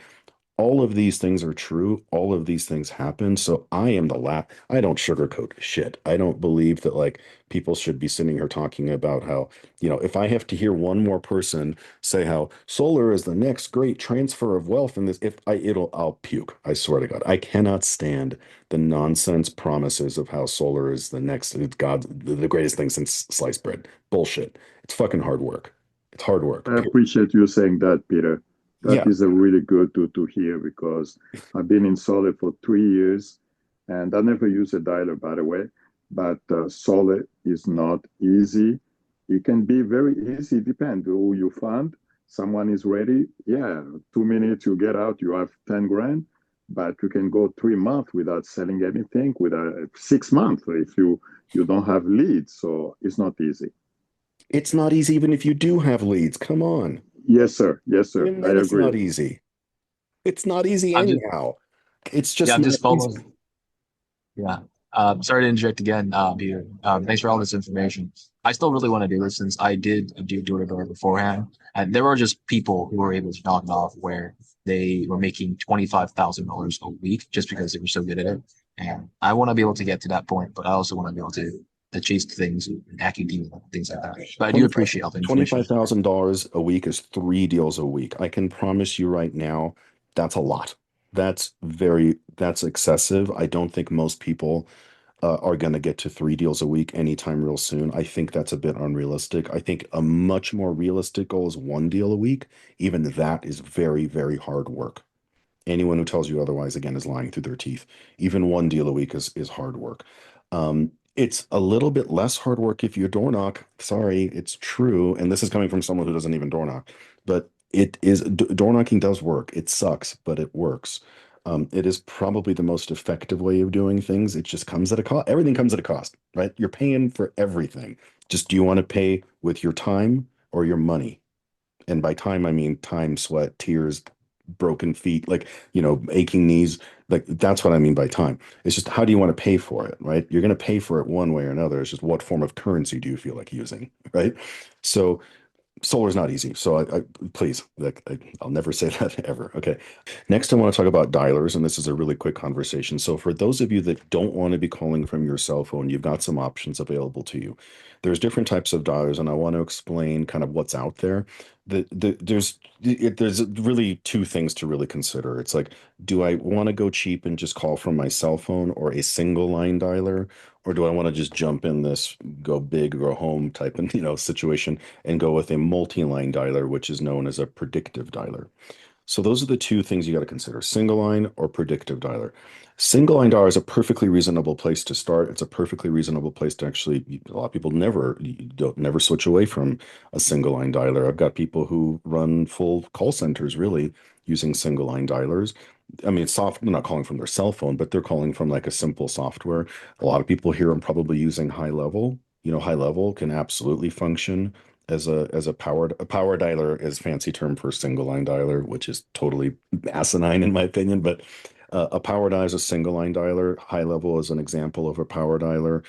all of these things are true. All of these things happen. So I don't sugarcoat shit. I don't believe that like people should be sitting here talking about how, if I have to hear one more person say how solar is the next great transfer of wealth in this, I'll puke. I swear to God. I cannot stand the nonsense promises of how solar is it's the greatest thing since sliced bread. Bullshit. It's fucking hard work. It's hard work. I appreciate you saying that, Peter. That Yeah. is a really good to hear because I've been in Solid for 3 years and I never use a dialer, by the way. But Solid is not easy. It can be very easy, depend who you find. Someone is ready. Yeah, 2 minutes you get out, you have 10 grand. But you can go 3 months without selling anything, without 6 months if you don't have leads. So it's not easy. It's not easy even if you do have leads. Come on. Yes, sir. Yes, sir. Even I then, it's agree. not easy. It's not easy I'm just anyhow. It's yeah, just I'm not just following. easy. Yeah. Sorry to interject again, Peter. Thanks for all this information. I still really want to do this since I did do door-to-door beforehand, and there were just people who were able to knock it off where they were making $25,000 a week just because they were so good at it. And I want to be able to get to that point, but I also want to be able to chase things in academia, things like that. But I do 25 appreciate all the information. $25,000 a week is 3 deals a week. I can promise you right now, that's a lot. That's excessive. I don't think most people are going to get to 3 deals a week anytime real soon. I think that's a bit unrealistic. I think a much more realistic goal is 1 deal a week. Even that is very, very hard work. Anyone who tells you otherwise, again, is lying through their teeth. Even 1 deal a week is hard work. It's a little bit less hard work if you door knock. Sorry, it's true. And this is coming from someone who doesn't even door knock. But door knocking does work. It sucks, but it works. It is probably the most effective way of doing things. It just comes at a cost. Everything comes at a cost, right? You're paying for everything. Just do you want to pay with your time or your money? And by time, I mean time, sweat, tears, broken feet, like, aching knees. Like, that's what I mean by time. It's just, how do you want to pay for it, right? You're going to pay for it one way or another. It's just, what form of currency do you feel like using, right? So solar is not easy. So please, like, I'll never say that ever. Okay. Next, I want to talk about dialers, and this is a really quick conversation. So for those of you that don't want to be calling from your cell phone, you've got some options available to you. There's different types of dialers, and I want to explain kind of what's out there. There's really two things to really consider. It's like, do I want to go cheap and just call from my cell phone or a single line dialer, or do I want to just jump in this go big, go home type of situation and go with a multi-line dialer, which is known as a predictive dialer? So those are the two things you got to consider: single line or predictive dialer. Single line dialer is a perfectly reasonable place to start. It's a perfectly reasonable place to actually, a lot of people never switch away from a single line dialer. I've got people who run full call centers really using single line dialers. I mean, it's soft, they're not calling from their cell phone, but they're calling from like a simple software. A lot of people here are probably using high level. High level can absolutely function as a power dialer is fancy term for single line dialer, which is totally asinine in my opinion. But a power dialer is a single line dialer. High level is an example of a power dialer.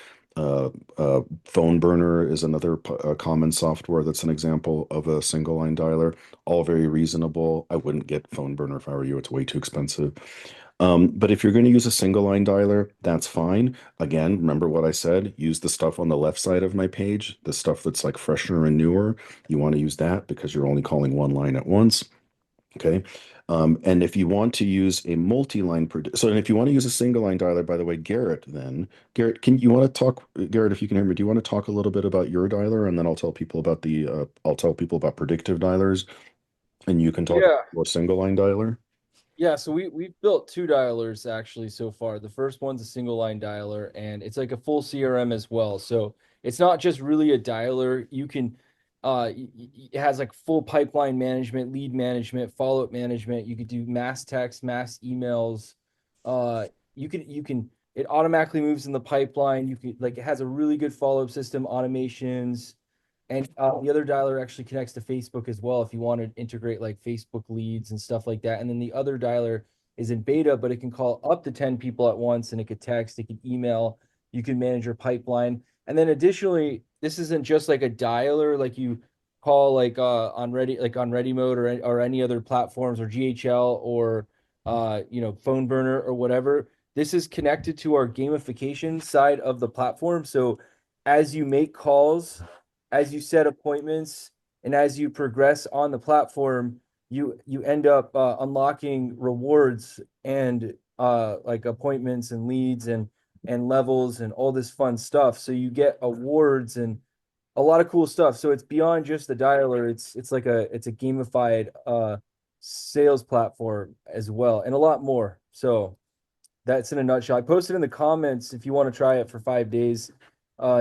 Phone burner is another common software that's an example of a single line dialer. All very reasonable. I wouldn't get phone burner if I were you. It's way too expensive. But if you're going to use a single line dialer, that's fine. Again, remember what I said, use the stuff on the left side of my page, the stuff that's like fresher and newer. You want to use that because you're only calling one line at once. Okay. And if you want to use a multi-line so and if you want to use a single line dialer, by the way, Garrett, can you want to talk, Garrett, if you can hear me, do you want to talk a little bit about your dialer, and then I'll tell people about predictive dialers, and you can talk Yeah. about a single line dialer. Yeah, so we've built two dialers actually so far. The first one's a single line dialer, and it's like a full CRM as well. So it's not just really a dialer. You can it has like full pipeline management, lead management, follow-up management. You could do mass text, mass emails. You can it automatically moves in the pipeline. You can like it has a really good follow-up system, automations. And the other dialer actually connects to Facebook as well if you want to integrate like Facebook leads and stuff like that. And then the other dialer is in beta, but it can call up to 10 people at once, and it could text, it could email, you can manage your pipeline. And then additionally, this isn't just like a dialer like you call like on Ready Mode or any other platforms or GHL or phone burner or whatever. This is connected to our gamification side of the platform. So as you make calls, as you set appointments, and as you progress on the platform, you end up unlocking rewards and like appointments and leads and levels and all this fun stuff. So you get awards and a lot of cool stuff. So it's beyond just the dialer. It's a gamified sales platform as well, and a lot more. So that's in a nutshell. I posted in the comments if you want to try it for 5 days,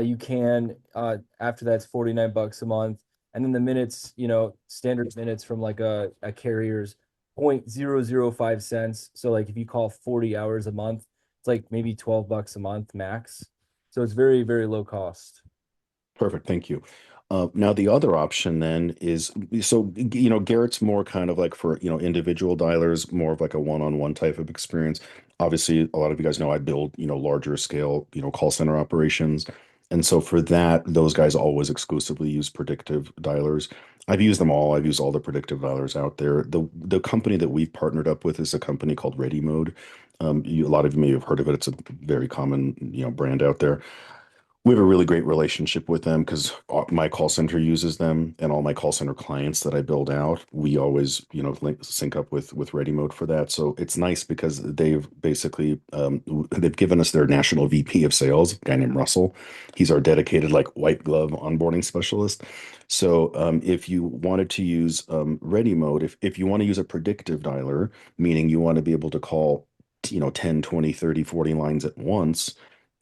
you can. After that's $49 a month. And then the minutes, standard minutes from like a carrier's 0.005 cents. So like if you call 40 hours a month, it's like maybe $12 a month max. So it's very, very low cost. Perfect. Thank you. Now the other option then is Garrett's more kind of like for individual dialers, more of like a one-on-one type of experience. Obviously, a lot of you guys know I build larger scale call center operations, and so for that, those guys always exclusively use predictive dialers. I've used them all. I've used all the predictive dialers out there. The company that we've partnered up with is a company called Ready Mode. A lot of you may have heard of it. It's a very common brand out there. We have a really great relationship with them because my call center uses them, and all my call center clients that I build out, we always, sync up with Ready Mode for that. So it's nice because they've basically they've given us their national VP of sales, a guy named Russell. He's our dedicated like white glove onboarding specialist. So if you wanted to use Ready Mode, if you want to use a predictive dialer, meaning you want to be able to call 10, 20, 30, 40 lines at once,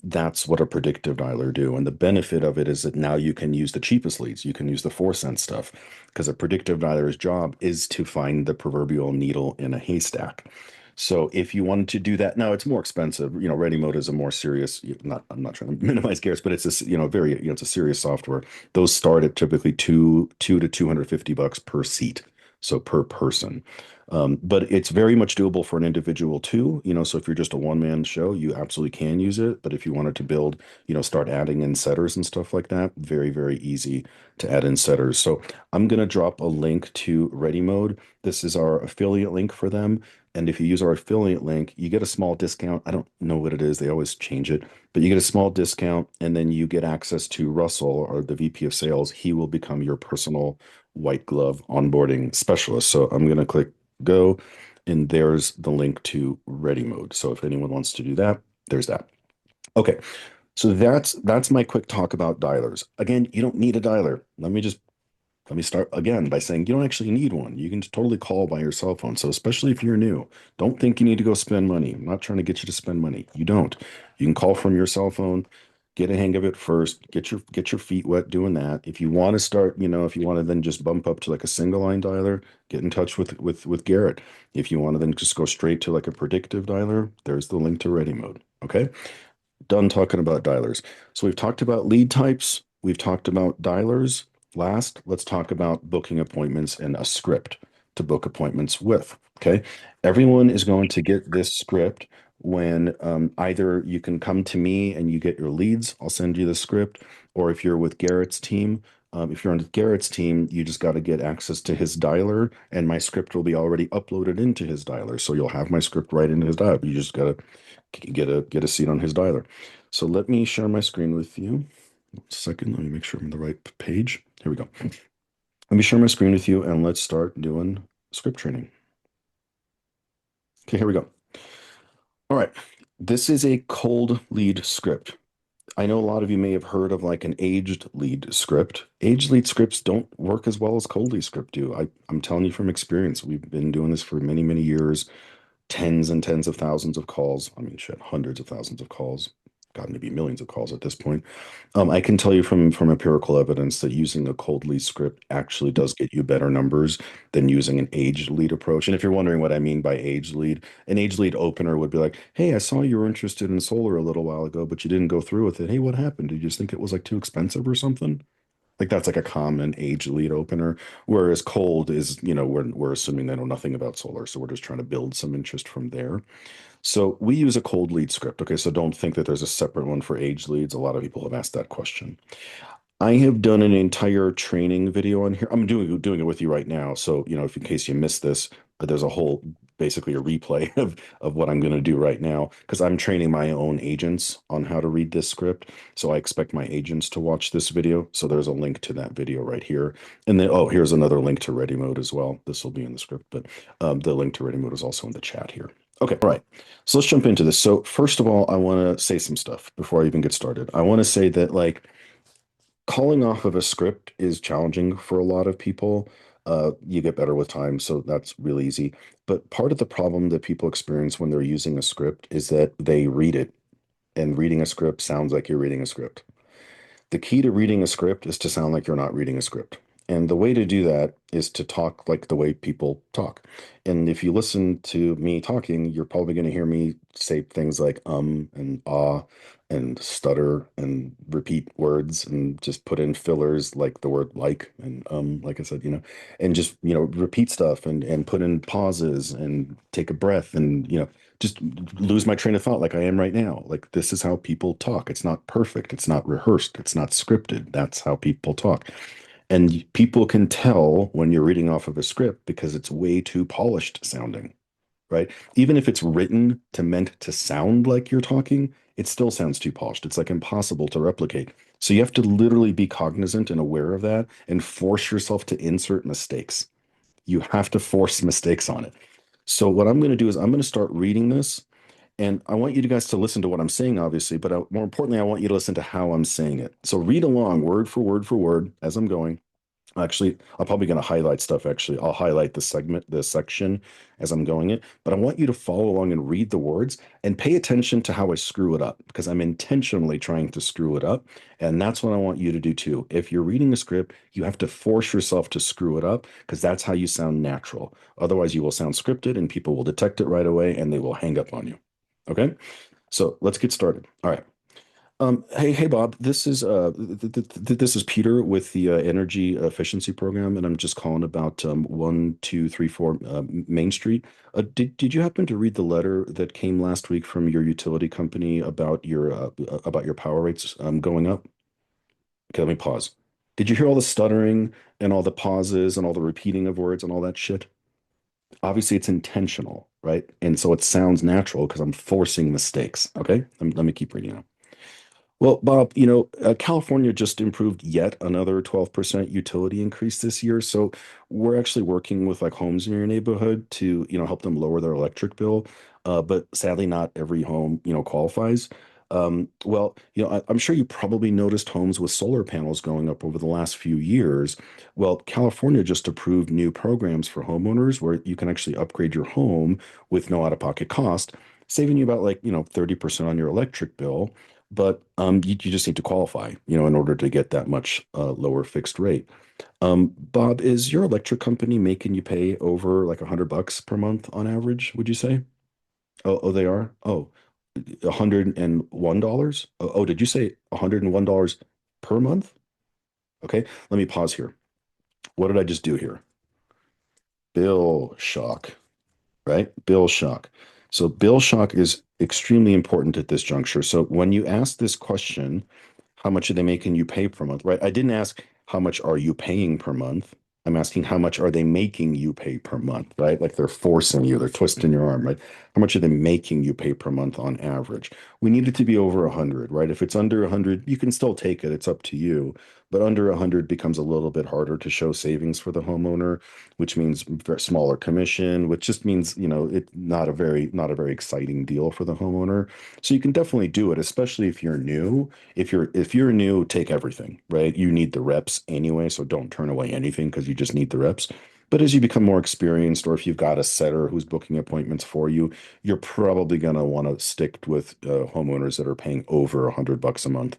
that's what a predictive dialer do. And the benefit of it is that now you can use the cheapest leads. You can use the 4 cent stuff because a predictive dialer's job is to find the proverbial needle in a haystack. So if you wanted to do that, now it's more expensive. Ready Mode is a more serious, I'm not trying to minimize Garrett's, but it's a, very, it's a serious software. Those start at typically two to $250 per seat. So per person. But it's very much doable for an individual too. So if you're just a one-man show, you absolutely can use it. But if you wanted to build, start adding in setters and stuff like that, very, very easy to add in setters. So I'm going to drop a link to Ready Mode. This is our affiliate link for them. And if you use our affiliate link, you get a small discount. I don't know what it is. They always change it, but you get a small discount, and then you get access to Russell, or the VP of sales. He will become your personal white glove onboarding specialist. So I'm going to click go, and there's the link to Ready Mode. So if anyone wants to do that, there's that. Okay, so that's my quick talk about dialers. Again, you don't need a dialer. Let me start again by saying you don't actually need one. You can just totally call by your cell phone. So especially if you're new, don't think you need to go spend money. I'm not trying to get you to spend money. You don't. You can call from your cell phone, get a hang of it first, get your feet wet doing that. If you want to start, if you want to then just bump up to like a single line dialer, get in touch with Garrett. If you want to then just go straight to like a predictive dialer, there's the link to Ready Mode. Okay. Done talking about dialers. So we've talked about lead types. We've talked about dialers. Last, let's talk about booking appointments and a script to book appointments with. Okay. Everyone is going to get this script when either you can come to me and you get your leads. I'll send you the script. Or if you're with Garrett's team, if you're on Garrett's team, you just got to get access to his dialer, and my script will be already uploaded into his dialer. So you'll have my script right into his dialer. You just got to get a seat on his dialer. So let me share my screen with you. 1 second, let me make sure I'm on the right page. Here we go. Let me share my screen with you, and let's start doing script training. Okay, here we go. All right. This is a cold lead script. I know a lot of you may have heard of like an aged lead script. Aged lead scripts don't work as well as cold lead script do. I'm telling you from experience. We've been doing this for many, many years, tens and tens of thousands of calls. I mean, shit, hundreds of thousands of calls, gotten to be millions of calls at this point. I can tell you from empirical evidence that using a cold lead script actually does get you better numbers than using an aged lead approach. And if you're wondering what I mean by aged lead, an aged lead opener would be like, "Hey, I saw you were interested in solar a little while ago, but you didn't go through with it. Hey, what happened? Did you just think it was like too expensive or something?" Like that's like a common age lead opener. Whereas cold is, we're assuming they know nothing about solar, so we're just trying to build some interest from there. So we use a cold lead script. Okay, so don't think that there's a separate one for age leads. A lot of people have asked that question. I have done an entire training video on here. I'm doing it with you right now. So, if in case you missed this, there's a whole basically a replay of what I'm going to do right now because I'm training my own agents on how to read this script. So I expect my agents to watch this video. So there's a link to that video right here. And then, oh, here's another link to Ready Mode as well. This will be in the script, but the link to Ready Mode is also in the chat here. Okay, all right. So let's jump into this. So first of all, I want to say some stuff before I even get started. I want to say that like calling off of a script is challenging for a lot of people. You get better with time, so that's really easy. But part of the problem that people experience when they're using a script is that they read it, and reading a script sounds like you're reading a script. The key to reading a script is to sound like you're not reading a script. And the way to do that is to talk like the way people talk. And if you listen to me talking, you're probably going to hear me say things like and ah and stutter and repeat words and just put in fillers like the word like and like I said, and just, repeat stuff and put in pauses and take a breath and, just lose my train of thought like I am right now. Like this is how people talk. It's not perfect. It's not rehearsed. It's not scripted. That's how people talk. And people can tell when you're reading off of a script because it's way too polished sounding, right? Even if it's written to meant to sound like you're talking, it still sounds too polished. It's like impossible to replicate. So you have to literally be cognizant and aware of that and force yourself to insert mistakes. You have to force mistakes on it. So what I'm going to do is I'm going to start reading this, and I want you guys to listen to what I'm saying, obviously, but more importantly, I want you to listen to how I'm saying it. So read along word for word as I'm going. Actually, I'm probably going to highlight stuff. Actually, I'll highlight the section as I'm going it, but I want you to follow along and read the words and pay attention to how I screw it up because I'm intentionally trying to screw it up. And that's what I want you to do too. If you're reading a script, you have to force yourself to screw it up because that's how you sound natural. Otherwise, you will sound scripted and people will detect it right away and they will hang up on you. Okay, so let's get started. All right. Hey, Bob. This is Peter with the Energy Efficiency Program, and I'm just calling about 1234 Main Street. Did you happen to read the letter that came last week from your utility company about your power rates going up? Okay, let me pause. Did you hear all the stuttering and all the pauses and all the repeating of words and all that shit? Obviously, it's intentional, right? And so it sounds natural because I'm forcing mistakes. Okay, let me keep reading. Well, Bob, California just improved yet another 12% utility increase this year. So we're actually working with like homes in your neighborhood to, help them lower their electric bill. But sadly, not every home, qualifies. Well, I'm sure you probably noticed homes with solar panels going up over the last few years. Well, California just approved new programs for homeowners where you can actually upgrade your home with no out-of-pocket cost, saving you about like, 30% on your electric bill. But you just need to qualify, in order to get that much lower fixed rate. Bob, is your electric company making you pay over like $100 per month on average, would you say? Oh, they are? Oh, $101? Oh, did you say $101 per month? Okay, let me pause here. What did I just do here? Bill shock, right? Bill shock. So bill shock is extremely important at this juncture. So when you ask this question, how much are they making you pay per month, right? I didn't ask how much are you paying per month. I'm asking how much are they making you pay per month, right? Like they're forcing you, they're twisting your arm, right? How much are they making you pay per month on average? We need it to be over 100, right? If it's under 100, you can still take it. It's up to you. but under 100 becomes a little bit harder to show savings for the homeowner, which means smaller commission, which just means, it not a very exciting deal for the homeowner. So you can definitely do it, especially if you're new. If you're new, take everything, right? You need the reps anyway, so don't turn away anything because you just need the reps. But as you become more experienced, or if you've got a setter who's booking appointments for you, you're probably going to want to stick with homeowners that are paying over $100 a month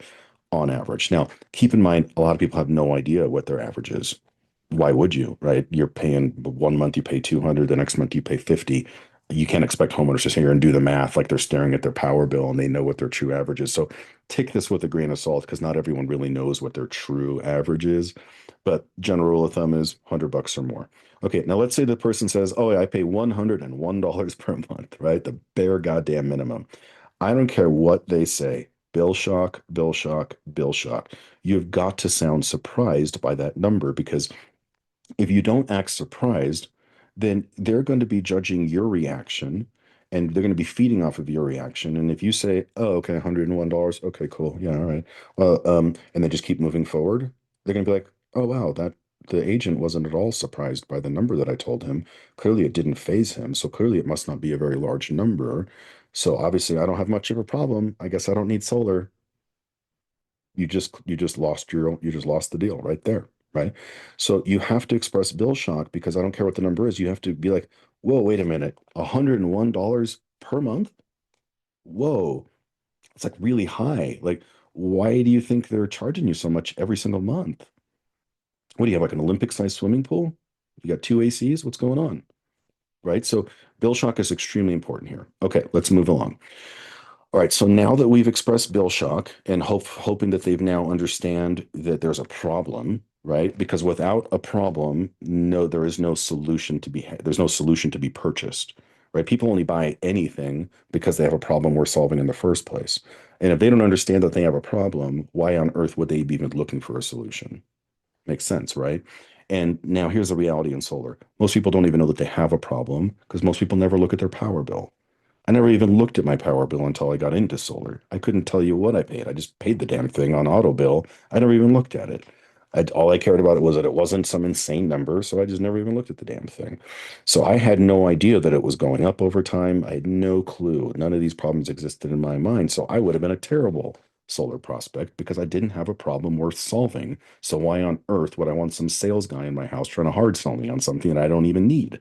on average. Now, keep in mind, a lot of people have no idea what their average is. Why would you, right? You're paying 1 month, you pay 200, the next month you pay 50. You can't expect homeowners to sit here and do the math like they're staring at their power bill and they know what their true average is. So take this with a grain of salt because not everyone really knows what their true average is. But general rule of thumb is $100 or more. Okay, now let's say the person says, "Oh, I pay $101 per month," right? The bare goddamn minimum. I don't care what they say. Bill shock, bill shock, bill shock. You've got to sound surprised by that number because if you don't act surprised, then they're going to be judging your reaction and they're going to be feeding off of your reaction. And if you say, "Oh, okay, $101, okay, cool. Yeah, all right." Well, and then just keep moving forward, they're going to be like, "Oh, wow, that the agent wasn't at all surprised by the number that I told him. Clearly it didn't phase him. So clearly it must not be a very large number. So obviously I don't have much of a problem. I guess I don't need solar." You just lost the deal right there, right? So you have to express bill shock because I don't care what the number is. You have to be like, "Whoa, wait a minute, $101 per month? Whoa, it's like really high. Like, why do you think they're charging you so much every single month? What do you have, like an Olympic-sized swimming pool? You got two ACs? What's going on?" Right? So bill shock is extremely important here. Okay, let's move along. All right, so now that we've expressed bill shock and hoping that they've now understand that there's a problem, right? Because without a problem, no, there is no solution to be there's no solution to be purchased, right? People only buy anything because they have a problem we're solving in the first place. And if they don't understand that they have a problem, why on earth would they be even looking for a solution? Makes sense, right? And now here's the reality in solar. Most people don't even know that they have a problem because most people never look at their power bill. I never even looked at my power bill until I got into solar. I couldn't tell you what I paid. I just paid the damn thing on auto bill. I never even looked at it. All I cared about it was that it wasn't some insane number, so I just never even looked at the damn thing. So I had no idea that it was going up over time. I had no clue. None of these problems existed in my mind. So I would have been a terrible solar prospect because I didn't have a problem worth solving. So why on earth would I want some sales guy in my house trying to hard sell me on something that I don't even need?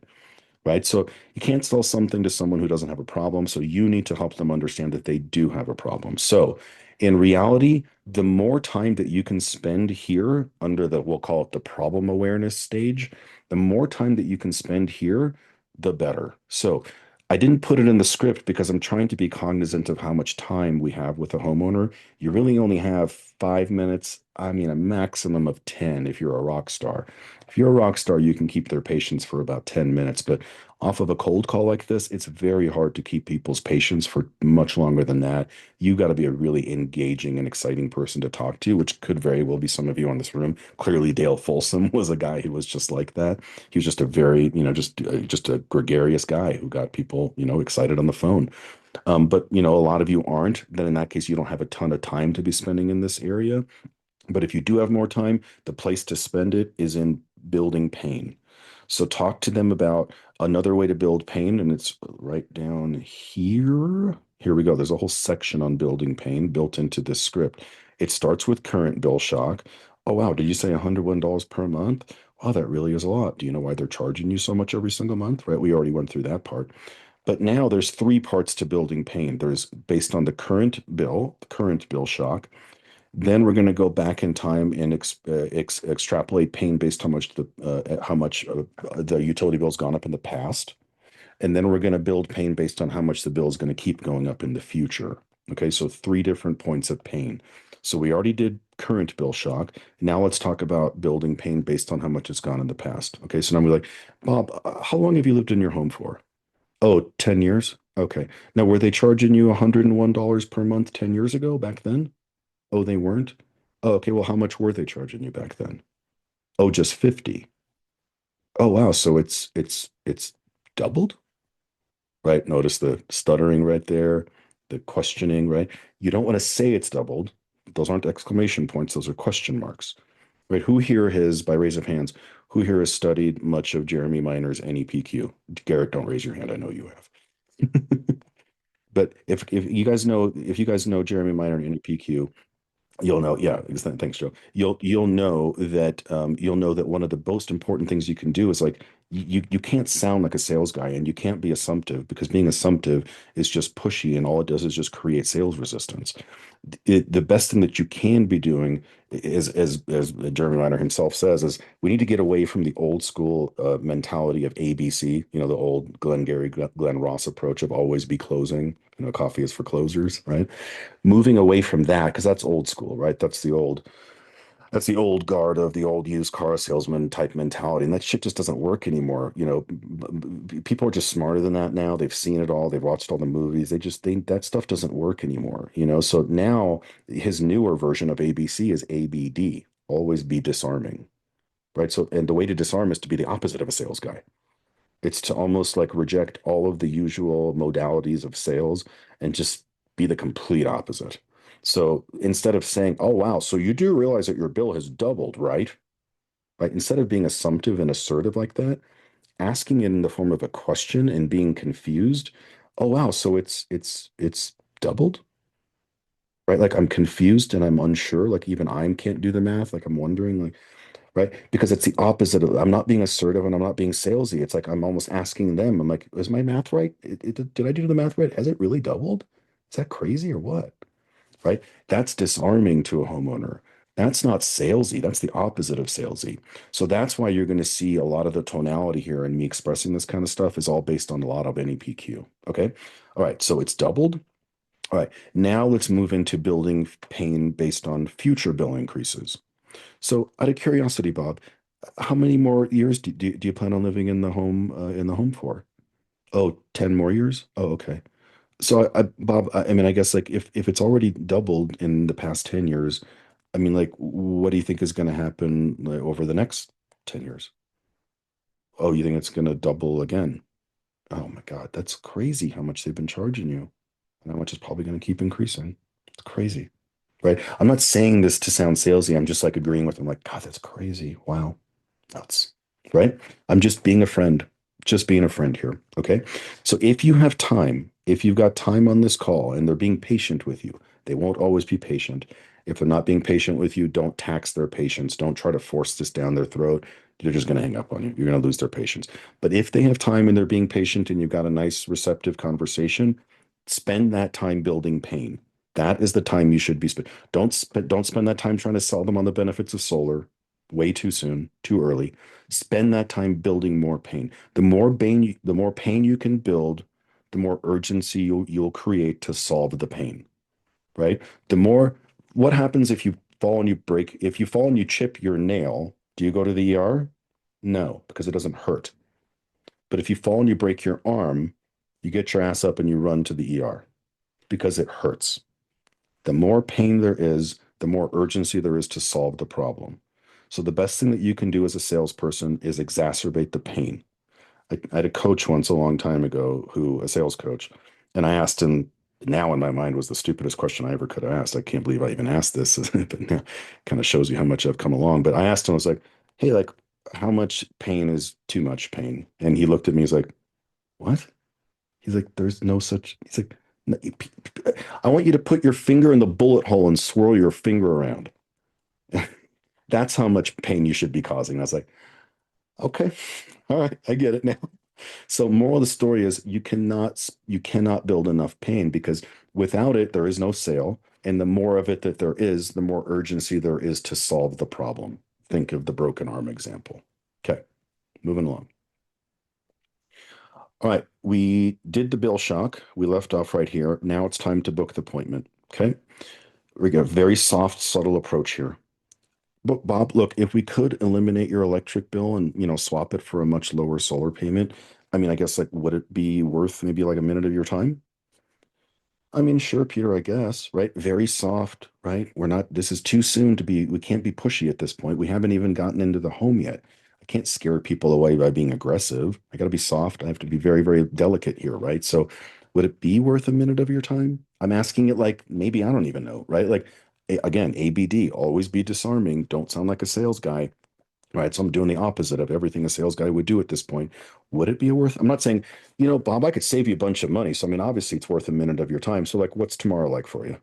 Right? So you can't sell something to someone who doesn't have a problem. So you need to help them understand that they do have a problem. So in reality, the more time that you can spend here under we'll call it the problem awareness stage, the more time that you can spend here, the better. So I didn't put it in the script because I'm trying to be cognizant of how much time we have with a homeowner. You really only have 5 minutes. I mean, a maximum of 10 if you're a rock star. If you're a rock star, you can keep their patience for about 10 minutes, but off of a cold call like this, it's very hard to keep people's patience for much longer than that. You got to be a really engaging and exciting person to talk to, which could very well be some of you in this room. Clearly, Dale Folsom was a guy who was just like that. He was just a very, just a gregarious guy who got people, excited on the phone. But a lot of you aren't. Then in that case, you don't have a ton of time to be spending in this area. But if you do have more time, the place to spend it is in building pain. So talk to them about another way to build pain, and it's right down here. Here we go. There's a whole section on building pain built into this script. It starts with current bill shock. Oh, wow. Did you say $101 per month? Wow, that really is a lot. Do you know why they're charging you so much every single month? Right? We already went through that part. But now there's three parts to building pain. There's based on the current bill shock. Then we're going to go back in time and extrapolate pain based on how much the utility bill's gone up in the past. And then we're going to build pain based on how much the bill is going to keep going up in the future. Okay, so three different points of pain. So we already did current bill shock. Now let's talk about building pain based on how much it's gone in the past. Okay, so now we're like, "Bob, how long have you lived in your home for?" "Oh, 10 years." Okay. Now, were they charging you $101 per month 10 years ago back then? "Oh, they weren't?" "Oh, okay. Well, how much were they charging you back then?" "Oh, just 50." "Oh, wow. So it's doubled?" Right? Notice the stuttering right there, the questioning, right? You don't want to say it's doubled. Those aren't exclamation points, those are question marks. Right? Who here has, by raise of hands, who here has studied much of Jeremy Miner's NEPQ? Garrett, don't raise your hand. I know you have. But if you guys know Jeremy Miner and NEPQ, you'll know, yeah, thanks, Joe. You'll know that one of the most important things you can do is like you can't sound like a sales guy and you can't be assumptive because being assumptive is just pushy and all it does is just create sales resistance. The best thing that you can be doing is, as Jeremy Reiner himself says, is we need to get away from the old school mentality of ABC, the old Glengarry, Glenn Ross approach of always be closing. Coffee is for closers, right? Moving away from that because that's old school, right? That's the old guard of the old used car salesman type mentality, and that shit just doesn't work anymore. People are just smarter than that now. They've seen it all. They've watched all the movies. That stuff doesn't work anymore. So now his newer version of ABC is ABD, always be disarming, right? So, and the way to disarm is to be the opposite of a sales guy. It's to almost like reject all of the usual modalities of sales and just be the complete opposite. So instead of saying, "Oh wow, so you do realize that your bill has doubled, right?" Right? Instead of being assumptive and assertive like that, asking it in the form of a question and being confused. "Oh wow, so it's doubled?" Right? Like I'm confused and I'm unsure. Like even I can't do the math. Like I'm wondering, like, right? Because it's the opposite of I'm not being assertive and I'm not being salesy. It's like I'm almost asking them. I'm like, is my math right? Did I do the math right? Has it really doubled? Is that crazy or what? Right? That's disarming to a homeowner. That's not salesy. That's the opposite of salesy. So that's why you're going to see a lot of the tonality here and me expressing this kind of stuff is all based on a lot of NEPQ. Okay. All right. So it's doubled. All right. Now let's move into building pain based on future bill increases. So, out of curiosity, Bob, how many more years do you plan on living in the home for? Oh, 10 more years? Oh, okay. So, Bob, I mean, I guess like if it's already doubled in the past 10 years, I mean, like, what do you think is going to happen like, over the next 10 years? Oh, you think it's going to double again? Oh my God, that's crazy how much they've been charging you, and how much is probably going to keep increasing. It's crazy, right? I'm not saying this to sound salesy. I'm just like agreeing with them, like, God, that's crazy. Wow. Nuts, right? I'm just being a friend here. Okay. So if you have time, if you've got time on this call and they're being patient with you, they won't always be patient. If they're not being patient with you, don't tax their patience. Don't try to force this down their throat. They're just going to hang up on you. You're going to lose their patience. But if they have time and they're being patient and you've got a nice, receptive conversation, spend that time building pain. That is the time you should be spent. Don't spend that time trying to sell them on the benefits of solar way too soon, too early. Spend that time building more pain. The more pain you can build, the more urgency you'll create to solve the pain, right? The more what happens if you fall and you chip your nail, do you go to the ER? No, because it doesn't hurt. But if you fall and you break your arm, you get your ass up and you run to the ER because it hurts. The more pain there is, the more urgency there is to solve the problem. So the best thing that you can do as a salesperson is exacerbate the pain. I had a coach once a long time ago a sales coach, and I asked him, now in my mind was the stupidest question I ever could have asked. I can't believe I even asked this, but now kind of shows you how much I've come along. But I asked him, I was like, hey, like, how much pain is too much pain? And he looked at me, he's like, what? He's like, there's no such, he's like, I want you to put your finger in the bullet hole and swirl your finger around. That's how much pain you should be causing. I was like, okay, all right, I get it now. So moral of the story is you cannot build enough pain because without it, there is no sale. And the more of it that there is, the more urgency there is to solve the problem. Think of the broken arm example. Okay, moving along. All right, we did the bill shock. We left off right here. Now it's time to book the appointment. Okay. We got a very soft, subtle approach here. But Bob, look, if we could eliminate your electric bill and, swap it for a much lower solar payment, I mean, I guess like would it be worth maybe like a minute of your time? I mean, sure, Peter, I guess, right? Very soft, right? This is too soon we can't be pushy at this point. We haven't even gotten into the home yet. I can't scare people away by being aggressive. I got to be soft. I have to be very, very delicate here, right? So would it be worth a minute of your time? I'm asking it like maybe I don't even know, right? Like Again, ABD, always be disarming. Don't sound like a sales guy. Right. So I'm doing the opposite of everything a sales guy would do at this point. Would it be worth? I'm not saying, Bob, I could save you a bunch of money. So I mean, obviously it's worth a minute of your time. So like, what's tomorrow like for you?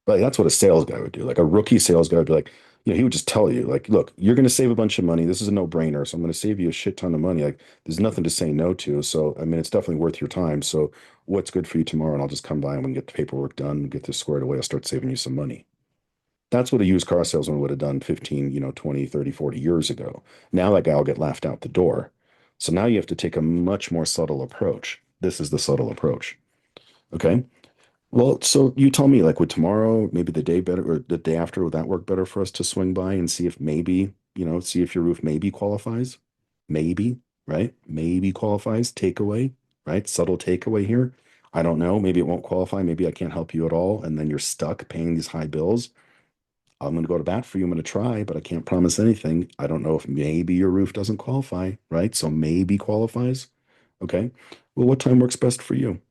But that's what a sales guy would do. Like a rookie sales guy would be like, he would just tell you, like, look, you're going to save a bunch of money. This is a no-brainer. So I'm going to save you a shit ton of money. Like, there's nothing to say no to. So I mean, it's definitely worth your time. So what's good for you tomorrow? And I'll just come by and we can get the paperwork done, get this squared away. I'll start saving you some money. That's what a used car salesman would have done 15, 20, 30, 40 years ago. Now that guy will get laughed out the door. So now you have to take a much more subtle approach. This is the subtle approach. Okay. Well, so you tell me, like, would tomorrow, maybe the day better or the day after, would that work better for us to swing by and see if maybe, see if your roof maybe qualifies? Maybe, right? Maybe qualifies. Takeaway, right? Subtle takeaway here. I don't know. Maybe it won't qualify. Maybe I can't help you at all. And then you're stuck paying these high bills. I'm going to go to bat for you. I'm going to try, but I can't promise anything. I don't know if maybe your roof doesn't qualify, right? So maybe qualifies. Okay. Well, what time works best for you?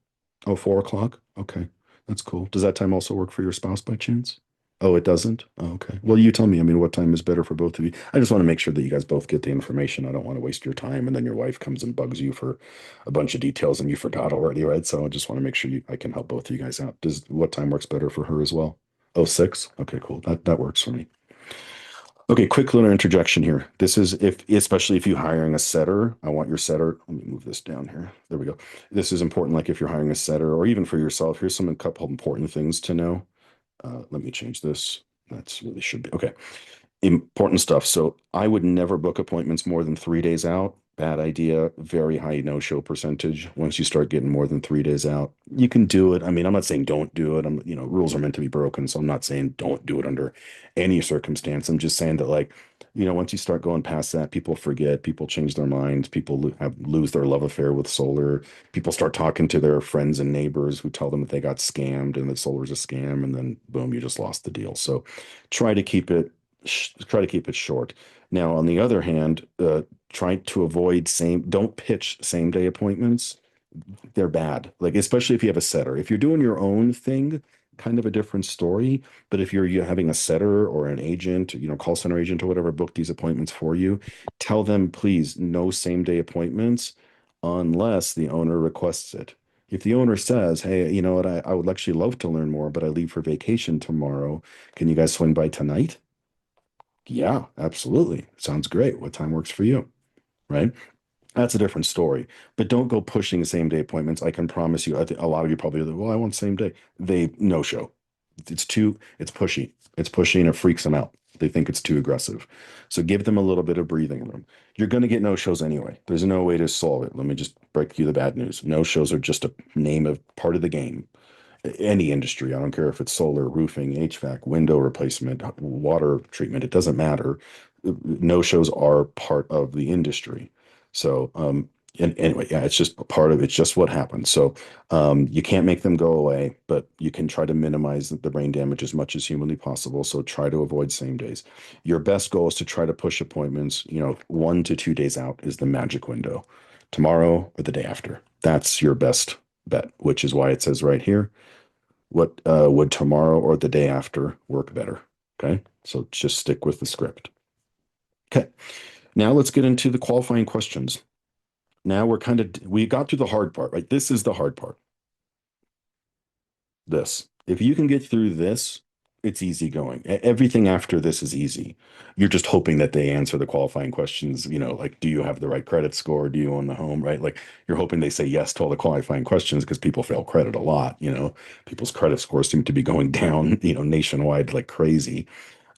Oh, 4 o'clock. Okay. That's cool. Does that time also work for your spouse by chance? Oh, it doesn't? Oh, okay. Well, you tell me. I mean, what time is better for both of you? I just want to make sure that you guys both get the information. I don't want to waste your time and then your wife comes and bugs you for a bunch of details and you forgot already, right? So I just want to make sure I can help both of you guys out. Does what time works better for her as well? Oh, 6? Okay, cool. That works for me. Okay, quick little interjection here. This is especially if you're hiring a setter, I want your setter. Let me move this down here. There we go. This is important, like if you're hiring a setter or even for yourself. Here's a couple important things to know. Let me change this. That's really should be okay. Important stuff. So I would never book appointments more than 3 days out. Bad idea. Very high no-show percentage. Once you start getting more than 3 days out, you can do it. I mean, I'm not saying don't do it. Rules are meant to be broken. So I'm not saying don't do it under any circumstance. I'm just saying that like, once you start going past that, people forget, people change their minds, people lose their love affair with solar. People start talking to their friends and neighbors who tell them that they got scammed and that solar's a scam. And then boom, you just lost the deal. So try to keep it short. Now, on the other hand, try to avoid don't pitch same day appointments. They're bad. Like, especially if you have a setter. If you're doing your own thing, kind of a different story. But if you're having a setter or an agent, call center agent or whatever, book these appointments for you, tell them, please, no same day appointments unless the owner requests it. If the owner says, hey, you know what, I would actually love to learn more, but I leave for vacation tomorrow. Can you guys swing by tonight? Yeah, absolutely. Sounds great. What time works for you? Right? That's a different story. But don't go pushing same day appointments. I can promise you, I think a lot of you probably are like, well, I want same day. They no show. It's pushy. It's pushy and it freaks them out. They think it's too aggressive. So give them a little bit of breathing room. You're going to get no shows anyway. There's no way to solve it. Let me just break you the bad news. No shows are just a name of part of the game. Any industry, I don't care if it's solar, roofing, HVAC, window replacement, water treatment, it doesn't matter. No shows are part of the industry. So, and anyway, yeah, it's just a part of it's just what happens. So, you can't make them go away, but you can try to minimize the brain damage as much as humanly possible. So, try to avoid same days. Your best goal is to try to push appointments, 1 to 2 days out is the magic window. Tomorrow or the day after. That's your best bet, which is why it says right here, what would tomorrow or the day after work better? Okay, so just stick with the script. Okay, now let's get into the qualifying questions. Now we got through the hard part, right? This is the hard part. If you can get through this, it's easy going. Everything after this is easy. You're just hoping that they answer the qualifying questions, like, do you have the right credit score? Do you own the home, right? Like, you're hoping they say yes to all the qualifying questions because people fail credit a lot, people's credit scores seem to be going down, nationwide like crazy.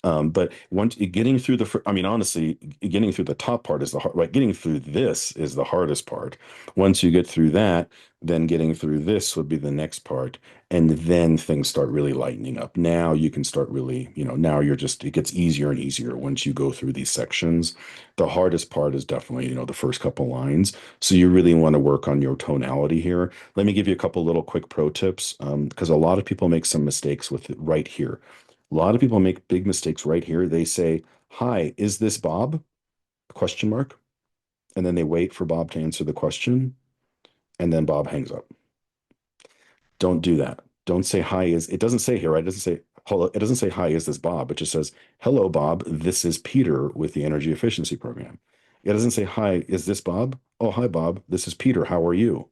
But once getting through honestly, getting through the top part is the hard, right? Getting through this is the hardest part. Once you get through that, then getting through this would be the next part. And then things start really lightening up. Now you can start really, now it gets easier and easier once you go through these sections. The hardest part is definitely, the first couple lines. So you really want to work on your tonality here. Let me give you a couple little quick pro tips, because a lot of people make some mistakes with it right here. A lot of people make big mistakes right here. They say, hi, is this Bob? Question mark. And then they wait for Bob to answer the question. And then Bob hangs up. Don't do that. Don't say hi. It doesn't say here, right? It doesn't say hello. It doesn't say, hi, is this Bob? It just says, hello, Bob. This is Peter with the energy efficiency program. It doesn't say, hi, is this Bob? Oh, hi, Bob. This is Peter. How are you?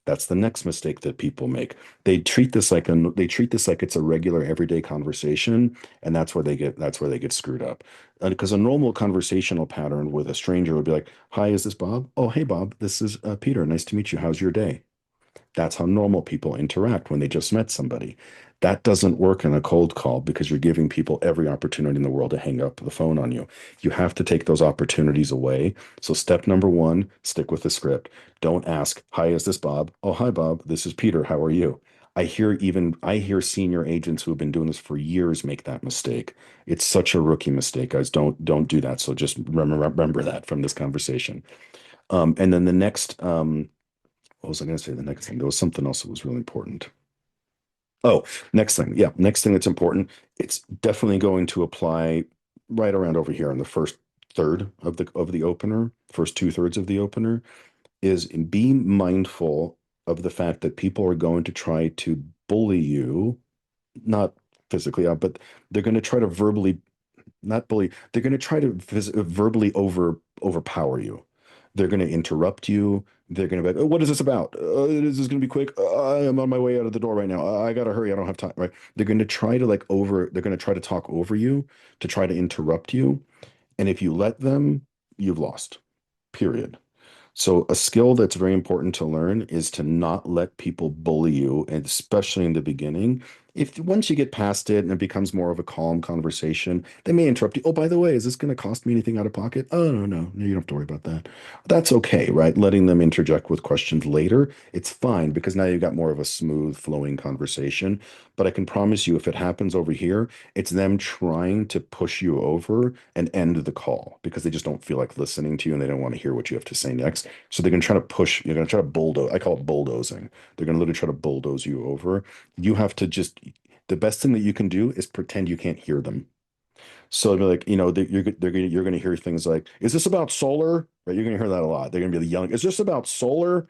That's the next mistake that people make. They treat this like it's a regular everyday conversation, and that's where they get screwed up. Because a normal conversational pattern with a stranger would be like, "Hi, is this Bob? Oh, hey Bob, this is Peter. Nice to meet you. How's your day?" That's how normal people interact when they just met somebody. That doesn't work in a cold call because you're giving people every opportunity in the world to hang up the phone on you. You have to take those opportunities away. So, step number one, stick with the script. Don't ask, hi, is this Bob? Oh, hi, Bob. This is Peter. How are you? I hear senior agents who have been doing this for years make that mistake. It's such a rookie mistake, guys. Don't do that. So just remember that from this conversation. And then the next what was I going to say? The next thing, there was something else that was really important. Oh, next thing. Yeah, next thing that's important. It's definitely going to apply right around over here in the first third of the opener, first two-thirds of the opener, is be mindful of the fact that people are going to try to bully you, not physically, but they're going to try to verbally not bully. They're going to try to verbally overpower you. They're going to interrupt you. They're going to be like, "Oh, what is this about? Is this going to be quick? I'm on my way out of the door right now. I got to hurry. I don't have time." Right? They're going to try to They're going to try to talk over you to try to interrupt you. And if you let them, you've lost. Period. So a skill that's very important to learn is to not let people bully you, and especially in the beginning. If once you get past it and it becomes more of a calm conversation, they may interrupt you. Oh, by the way, is this going to cost me anything out of pocket? Oh, no, you don't have to worry about that. That's okay, right? Letting them interject with questions later, it's fine because now you've got more of a smooth flowing conversation. But I can promise you, if it happens over here, it's them trying to push you over and end the call because they just don't feel like listening to you and they don't want to hear what you have to say next. So they're going to try to push, you're going to try to bulldoze. I call it bulldozing. They're going to literally try to bulldoze you over. You have to just, the best thing that you can do is pretend you can't hear them. So it'll be like, you're going to hear things like, is this about solar? Right? You're going to hear that a lot. They're going to be yelling, is this about solar?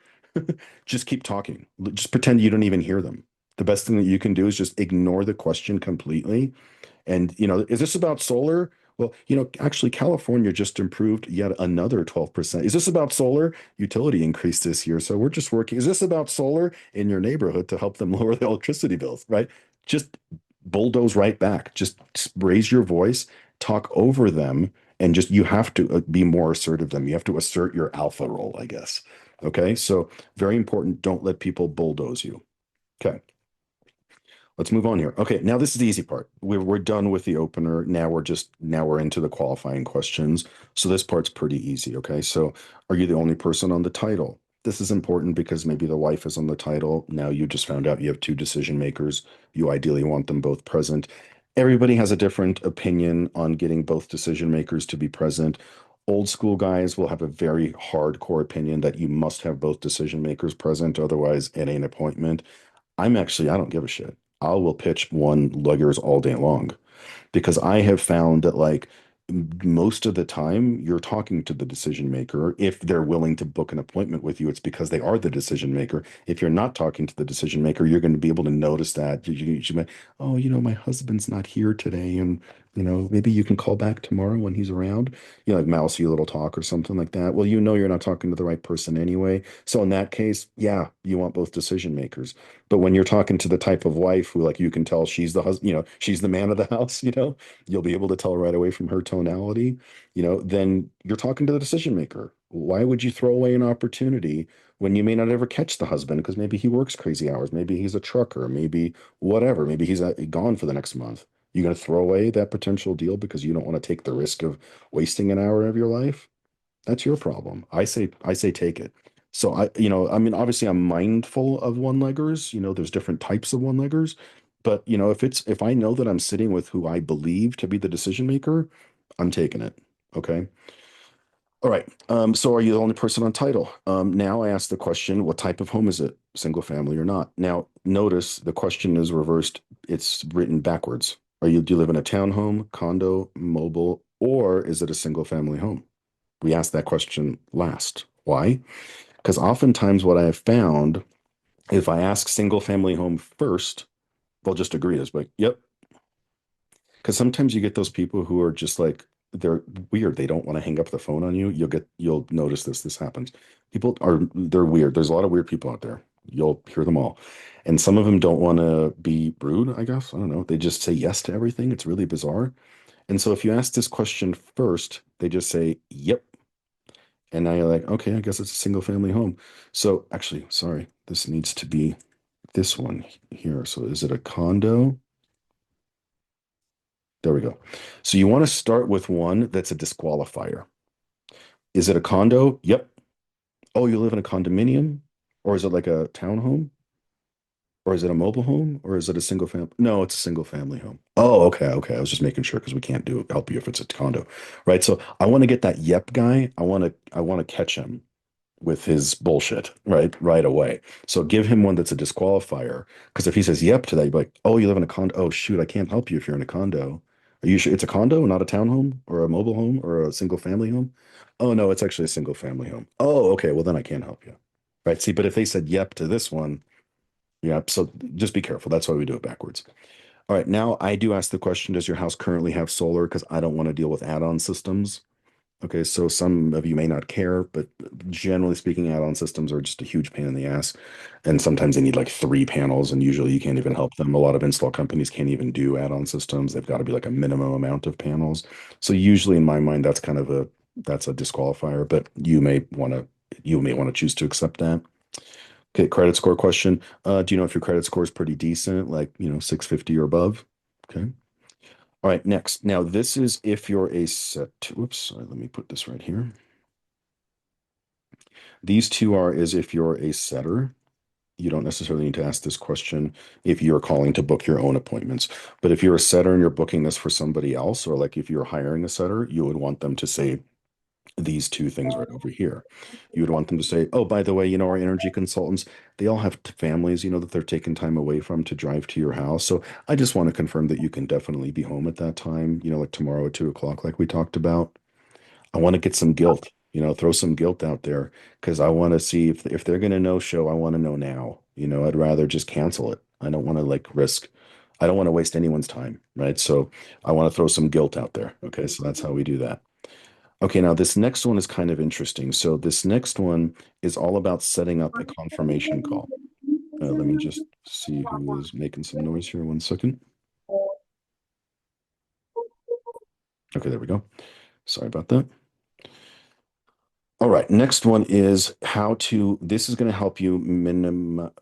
Just keep talking. Just pretend you don't even hear them. The best thing that you can do is just ignore the question completely and, is this about solar? Well, actually, California just improved yet another 12%. Is this about solar? Utility increased this year. So we're just working. Is this about solar in your neighborhood to help them lower the electricity bills, right? Just bulldoze right back. Just raise your voice, talk over them, and just you have to be more assertive than them. You have to assert your alpha role, I guess. Okay. So very important. Don't let people bulldoze you. Okay. Let's move on here. Okay, now this is the easy part. We're done with the opener. Now we're into the qualifying questions. So this part's pretty easy. Okay, so are you the only person on the title? This is important because maybe the wife is on the title. Now you just found out you have two decision makers. You ideally want them both present. Everybody has a different opinion on getting both decision makers to be present. Old school guys will have a very hardcore opinion that you must have both decision makers present, otherwise it ain't an appointment. I don't give a shit. I will pitch one luggers all day long because I have found that most of the time you're talking to the decision maker. If they're willing to book an appointment with you, it's because they are the decision maker. If you're not talking to the decision maker, you're going to be able to notice that you should be, oh, my husband's not here today, and maybe you can call back tomorrow when he's around. Like mousy little talk or something like that. Well, you're not talking to the right person anyway. So in that case, yeah, you want both decision makers. But when you're talking to the type of wife who, you can tell she's the husband, she's the man of the house, you'll be able to tell right away from her tonality, then you're talking to the decision maker. Why would you throw away an opportunity when you may not ever catch the husband because maybe he works crazy hours, maybe he's a trucker, maybe whatever, maybe he's gone for the next month. You're going to throw away that potential deal because you don't want to take the risk of wasting an hour of your life? That's your problem. I say take it. So obviously I'm mindful of one-leggers. There's different types of one-leggers, but if I know that I'm sitting with who I believe to be the decision maker, I'm taking it. Okay. All right. So are you the only person on title? Now I ask the question, what type of home is it? Single family or not? Now notice the question is reversed. It's written backwards. Do you live in a townhome, condo, mobile, or is it a single family home? We ask that question last. Why? Because oftentimes what I have found, if I ask single family home first, they'll just agree. It's like, yep, Because sometimes you get those people who are just like they're weird. They don't want to hang up the phone on you. You'll notice this happens. They're weird. There's a lot of weird people out there. You'll hear them all. And some of them don't want to be rude, I guess. I don't know. They just say yes to everything. It's really bizarre. And so if you ask this question first, they just say, yep. And now you're like, okay, I guess it's a single family home. So actually, sorry, this needs to be this one here. So is it a condo? There we go. So you want to start with one that's a disqualifier. Is it a condo? Yep. Oh, you live in a condominium? Or is it like a townhome? Or is it a mobile home? Or is it a single family? No, it's a single family home. Oh, okay, okay. I was just making sure because we can't help you if it's a condo. Right. So I want to get that yep guy. I want to catch him with his bullshit right away. So give him one that's a disqualifier. Because if he says yep to that, you're like, oh, you live in a condo. Oh shoot, I can't help you if you're in a condo. Are you sure it's a condo, not a townhome or a mobile home or a single family home? Oh no, it's actually a single family home. Oh, okay. Well, then I can't help you. Right. See, but if they said yep to this one, yeah. So just be careful. That's why we do it backwards. All right. Now I do ask the question, does your house currently have solar? Because I don't want to deal with add-on systems. Okay, so some of you may not care, but generally speaking, add-on systems are just a huge pain in the ass. And sometimes they need like three panels, and usually you can't even help them. A lot of install companies can't even do add-on systems. They've got to be like a minimum amount of panels. So usually in my mind, that's a disqualifier, but you may want to choose to accept that. Okay, credit score question. Do you know if your credit score is pretty decent, like 650 or above? Okay. All right, next. Now, this is if you're a set. Whoops, sorry, let me put this right here. These two are is if you're a setter. You don't necessarily need to ask this question if you're calling to book your own appointments. But if you're a setter and you're booking this for somebody else, or like if you're hiring a setter, you would want them to say these two things right over here. You would want them to say, oh, by the way, our energy consultants, they all have families, that they're taking time away from to drive to your house. So I just want to confirm that you can definitely be home at that time, like tomorrow at 2 o'clock, like we talked about. I want to get some guilt, throw some guilt out there because I want to see if they're going to no show, I want to know now. I'd rather just cancel it. I don't want to I don't want to waste anyone's time, right? So I want to throw some guilt out there. Okay, so that's how we do that. Okay, now this next one is kind of interesting. So this next one is all about setting up a confirmation call. Let me just see who is making some noise here. 1 second. Okay, there we go. Sorry about that. All right, next one is this is going to help you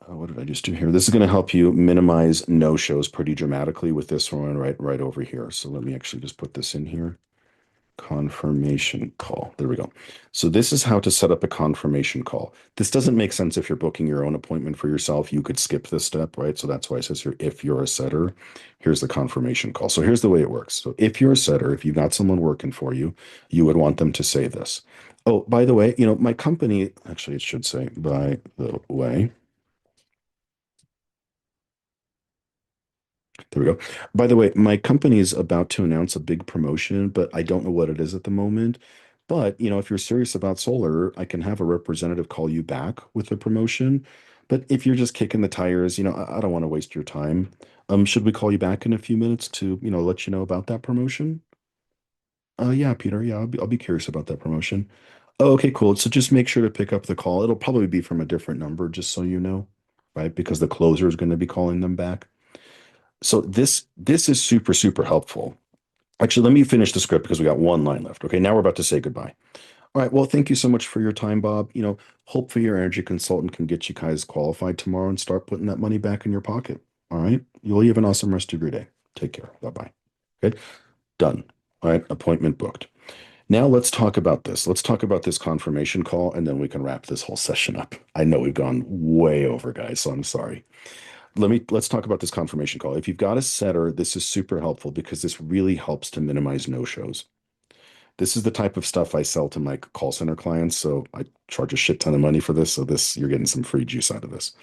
what did I just do here? This is going to help you minimize no-shows pretty dramatically with this one right over here. So let me actually just put this in here. Confirmation call. There we go. So this is how to set up a confirmation call. This doesn't make sense if you're booking your own appointment for yourself. You could skip this step, right? So that's why it says here, if you're a setter, here's the confirmation call. So here's the way it works. So if you're a setter, if you've got someone working for you, you would want them to say this. Oh, by the way, my company, actually, it should say, by the way, there we go. By the way, my company is about to announce a big promotion, but I don't know what it is at the moment. But, if you're serious about solar, I can have a representative call you back with a promotion. But if you're just kicking the tires, I don't want to waste your time. Should we call you back in a few minutes to, let you know about that promotion? Yeah, Peter. Yeah, I'll be curious about that promotion. Oh, okay, cool. So just make sure to pick up the call. It'll probably be from a different number, just so you know, right? Because the closer is going to be calling them back. So this is super, super helpful. Actually, let me finish the script because we got one line left. Okay, now we're about to say goodbye. All right. Well, thank you so much for your time, Bob. Hopefully your energy consultant can get you guys qualified tomorrow and start putting that money back in your pocket. All right. You'll have an awesome rest of your day. Take care. Bye-bye. Okay. Done. All right. Appointment booked. Now let's talk about this. Let's talk about this confirmation call, and then we can wrap this whole session up. I know we've gone way over, guys, so I'm sorry. Let's talk about this confirmation call. If you've got a setter, this is super helpful because this really helps to minimize no-shows. This is the type of stuff I sell to my call center clients, so I charge a shit ton of money for this. So you're getting some free juice out of this.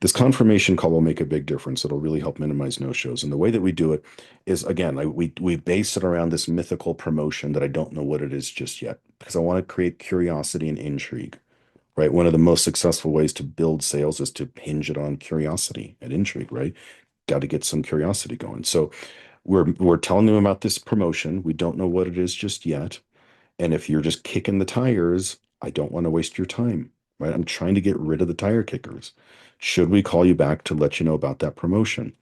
This confirmation call will make a big difference. It'll really help minimize no-shows. And the way that we do it is, again, we base it around this mythical promotion that I don't know what it is just yet, because I want to create curiosity and intrigue, right? One of the most successful ways to build sales is to hinge it on curiosity and intrigue, right? Got to get some curiosity going. So We're telling them about this promotion. We don't know what it is just yet. And if you're just kicking the tires, I don't want to waste your time, right? I'm trying to get rid of the tire kickers. Should we call you back to let you know about that promotion?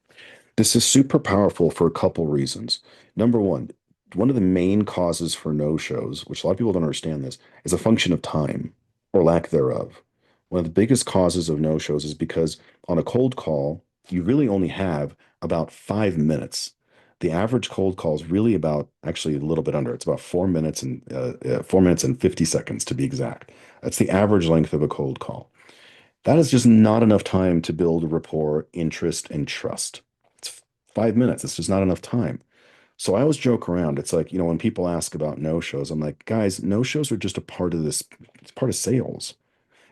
This is super powerful for a couple reasons. Number one of the main causes for no-shows, which a lot of people don't understand this, is a function of time or lack thereof. One of the biggest causes of no-shows is because on a cold call, you really only have about 5 minutes. The average cold call is really about actually a little bit under. It's about 4 minutes and 4 minutes and 50 seconds to be exact. That's the average length of a cold call. That is just not enough time to build rapport, interest, and trust. It's 5 minutes. It's just not enough time. So I always joke around. It's like, when people ask about no-shows, I'm like, guys, no-shows are just a part of this. It's part of sales.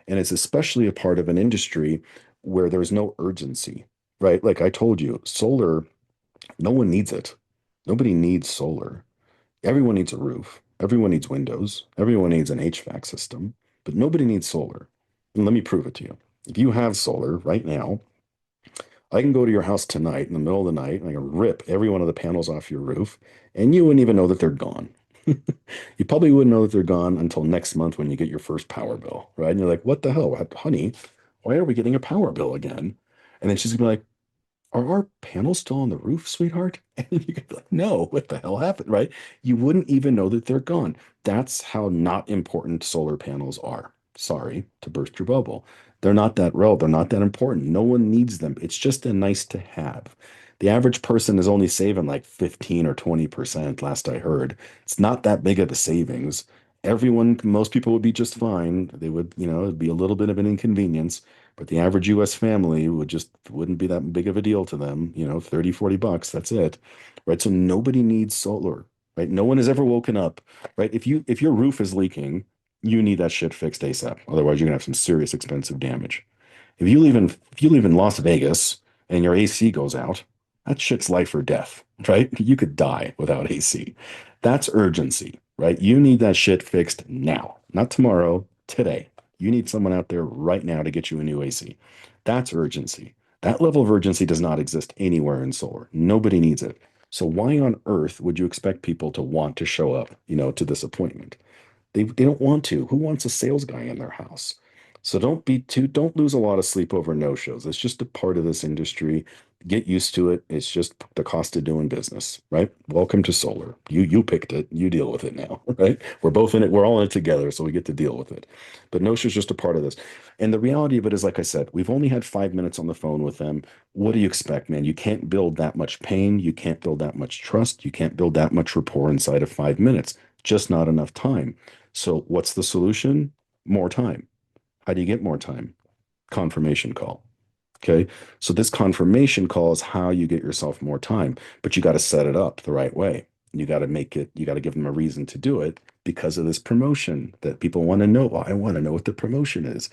And it's especially a part of an industry where there's no urgency, right? Like I told you, solar, no one needs it. Nobody needs solar. Everyone needs a roof. Everyone needs windows. Everyone needs an HVAC system, but nobody needs solar. And let me prove it to you. If you have solar right now, I can go to your house tonight in the middle of the night and I can rip every one of the panels off your roof, and you wouldn't even know that they're gone. You probably wouldn't know that they're gone until next month when you get your first power bill, right? And you're like, what the hell, honey? Why are we getting a power bill again? And then she's gonna be like, are our panels still on the roof, sweetheart? And you could be like, no, what the hell happened, right? You wouldn't even know that they're gone. That's how not important solar panels are. Sorry to burst your bubble. They're not that relevant. They're not that important. No one needs them. It's just a nice to have. The average person is only saving like 15 or 20%, last I heard. It's not that big of a savings. Most people would be just fine. They would, it'd be a little bit of an inconvenience, but the average US family wouldn't be that big of a deal to them, 30, $40, that's it. Right? So nobody needs solar, right? No one has ever woken up, right? If your roof is leaking, you need that shit fixed ASAP. Otherwise, you're gonna have some serious expensive damage. If you live in Las Vegas and your AC goes out, that shit's life or death, right? You could die without AC. That's urgency, right? You need that shit fixed now, not tomorrow, today. You need someone out there right now to get you a new AC. That's urgency. That level of urgency does not exist anywhere in solar. Nobody needs it. So why on earth would you expect people to want to show up, to this appointment? They don't want to. Who wants a sales guy in their house? So don't lose a lot of sleep over no-shows. It's just a part of this industry. Get used to it. It's just the cost of doing business, right? Welcome to solar. You picked it. You deal with it now, right? We're both in it. We're all in it together, so we get to deal with it. But no-show's just a part of this. And the reality of it is, like I said, we've only had 5 minutes on the phone with them. What do you expect, man? You can't build that much pain. You can't build that much trust. You can't build that much rapport inside of 5 minutes. Just not enough time. So what's the solution? More time. How do you get more time? Confirmation call. Okay. So this confirmation call is how you get yourself more time, but you got to set it up the right way. You got to you got to give them a reason to do it because of this promotion that people want to know. Well, I want to know what the promotion is.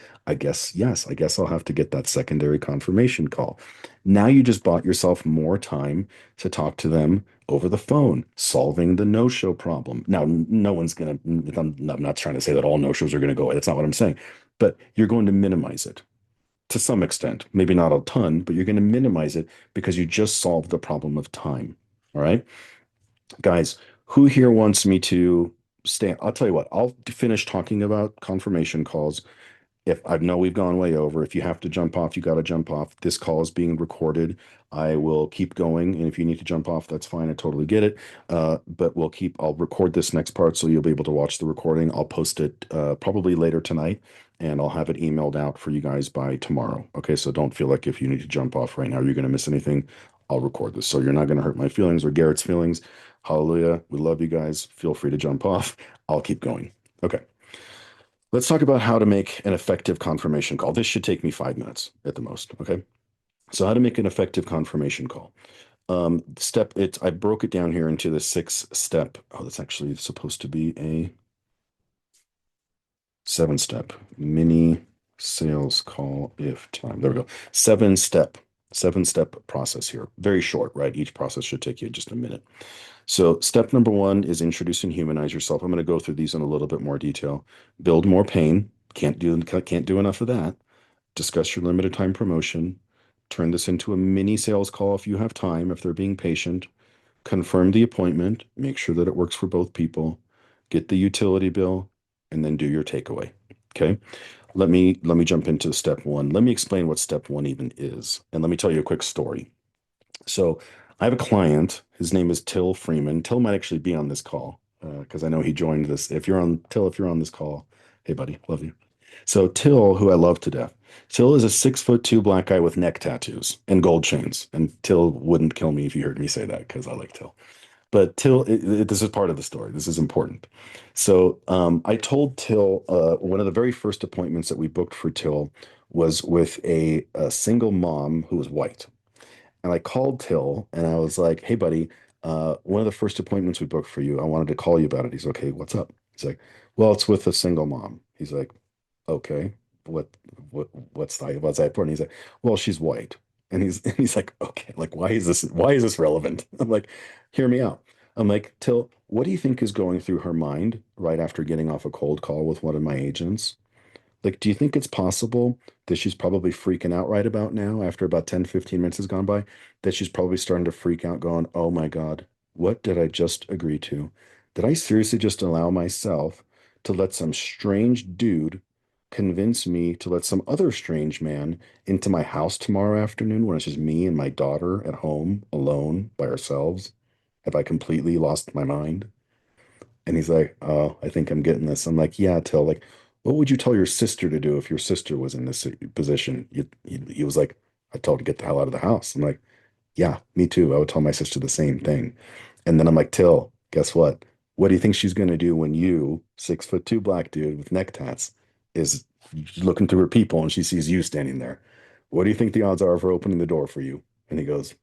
Yes, I guess I'll have to get that secondary confirmation call. Now you just bought yourself more time to talk to them over the phone, solving the no-show problem. Now, no one's going to, I'm not trying to say that all no-shows are going to go away. That's not what I'm saying, but you're going to minimize it to some extent, maybe not a ton, but you're going to minimize it because you just solved the problem of time. All right, guys, who here wants me to stay? I'll tell you what, I'll finish talking about confirmation calls. If I know we've gone way over, if you have to jump off, you got to jump off. This call is being recorded. I will keep going. And if you need to jump off, that's fine. I totally get it. But I'll record this next part so you'll be able to watch the recording. I'll post it probably later tonight and I'll have it emailed out for you guys by tomorrow. Okay. So don't feel like if you need to jump off right now, you're going to miss anything. I'll record this. So you're not going to hurt my feelings or Garrett's feelings. Hallelujah. We love you guys. Feel free to jump off. I'll keep going. Okay. Let's talk about how to make an effective confirmation call. This should take me 5 minutes at the most. Okay. So how to make an effective confirmation call. I broke it down here into the 6-step. Oh, that's actually supposed to be a 7-step mini sales call if time. There we go. 7-step process here. Very short, right? Each process should take you just a minute. So step number 1 is introduce and humanize yourself. I'm going to go through these in a little bit more detail. Build more pain. Can't do enough of that. Discuss your limited time promotion. Turn this into a mini sales call if you have time, if they're being patient. confirm the appointment, make sure that it works for both people, get the utility bill, and then do your takeaway. Okay. Let me jump into step one. Let me explain what step one even is. And let me tell you a quick story. So I have a client. His name is Till Freeman. Till might actually be on this call because I know he joined this. If you're on Till, if you're on this call, hey buddy, love you. So Till, who I love to death, Till is a 6'2" black guy with neck tattoos and gold chains. And Till wouldn't kill me if you heard me say that because I like Till. But Till, this is part of the story. This is important. So I told Till one of the very first appointments that we booked for Till was with a single mom who was white. And I called Till and I was like, hey, buddy, one of the first appointments we booked for you, I wanted to call you about it. He's okay, what's up? He's like, well, it's with a single mom. He's like, okay, what, what's that for? And he's like, well, she's white. And he's like, okay, like, why is this relevant? I'm like, hear me out. I'm like, Till, what do you think is going through her mind right after getting off a cold call with one of my agents? Like, do you think it's possible that she's probably freaking out right about now after about 10, 15 minutes has gone by, that she's probably starting to freak out going, oh my God, what did I just agree to? Did I seriously just allow myself to let some strange dude convince me to let some other strange man into my house tomorrow afternoon when it's just me and my daughter at home alone by ourselves? Have I completely lost my mind? And he's like, oh, I think I'm getting this. I'm like, yeah, Till, like, what would you tell your sister to do if your sister was in this position? He was like, I told her to get the hell out of the house. I'm like, yeah, me too. I would tell my sister the same thing. And then I'm like, Till, guess what? What do you think she's going to do when you, 6'2" black dude with neck tats, is looking through her people and she sees you standing there? What do you think the odds are of her opening the door for you? And he goes,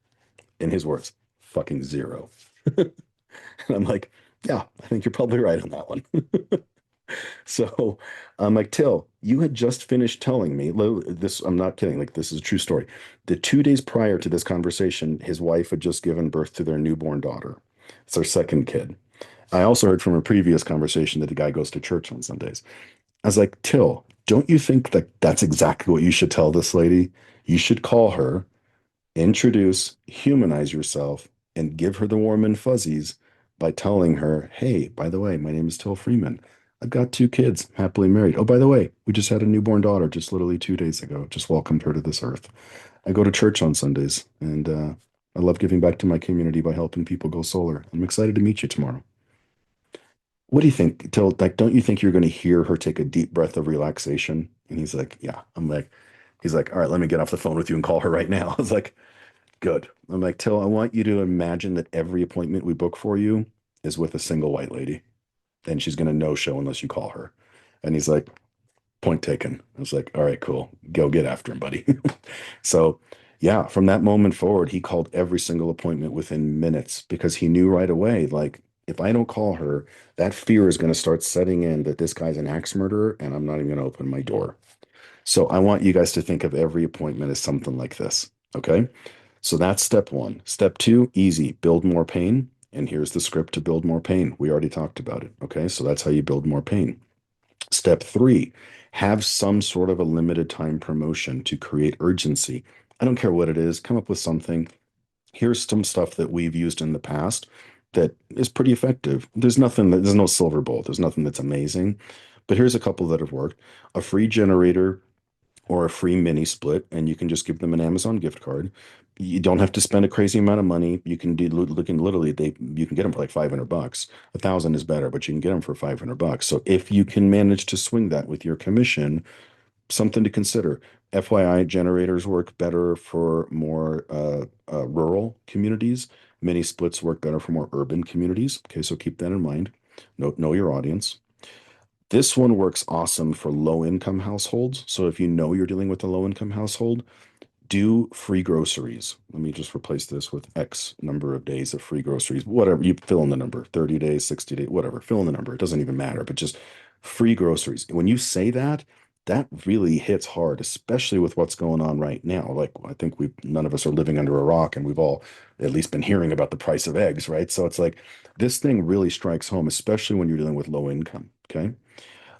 in his words, fucking zero. And I'm like, yeah, I think you're probably right on that one. So I'm like, Till, you had just finished telling me this. I'm not kidding. Like, this is a true story. The 2 days prior to this conversation, his wife had just given birth to their newborn daughter. It's their second kid. I also heard from a previous conversation that the guy goes to church on Sundays. I was like, Till, don't you think that that's exactly what you should tell this lady? You should call her, introduce, humanize yourself, and give her the warm and fuzzies by telling her, hey, by the way, my name is Till Freeman. I've got 2 kids, happily married. Oh, by the way, we just had a newborn daughter just literally 2 days ago. Just welcomed her to this earth. I go to church on Sundays, and I love giving back to my community by helping people go solar. I'm excited to meet you tomorrow. What do you think, Till? Like, don't you think you're going to hear her take a deep breath of relaxation? And he's like, yeah. He's like, all right, let me get off the phone with you and call her right now. I was like, good. I'm like, Till, I want you to imagine that every appointment we book for you is with a single white lady, and she's going to no show unless you call her. And he's like, point taken. I was like, all right, cool. Go get after him, buddy. So, yeah, from that moment forward, he called every single appointment within minutes because he knew right away, like, if I don't call her, that fear is going to start setting in that this guy's an axe murderer and I'm not even going to open my door. So I want you guys to think of every appointment as something like this. Okay. So that's step one. Step two, easy, build more pain. And here's the script to build more pain. We already talked about it. Okay. So that's how you build more pain. Step three, have some sort of a limited time promotion to create urgency. I don't care what it is, come up with something. Here's some stuff that we've used in the past that is pretty effective. There's no silver bullet, there's nothing that's amazing, but here's a couple that have worked. A free generator or a free mini split, and you can just give them an Amazon gift card. You don't have to spend a crazy amount of money. You can literally you can get them for like $500. 1,000 is better, but you can get them for $500. So if you can manage to swing that with your commission, something to consider. FYI, generators work better for more rural communities. Mini splits work better for more urban communities. Okay, so keep that in mind. Know your audience. This one works awesome for low income households. So if you know you're dealing with a low income household, do free groceries. Let me just replace this with X number of days of free groceries. Whatever, you fill in the number, 30 days, 60 days, whatever, fill in the number. It doesn't even matter, but just free groceries. When you say that, that really hits hard, especially with what's going on right now. Like, I think none of us are living under a rock, and we've all at least been hearing about the price of eggs, right? So it's like this thing really strikes home, especially when you're dealing with low income. Okay.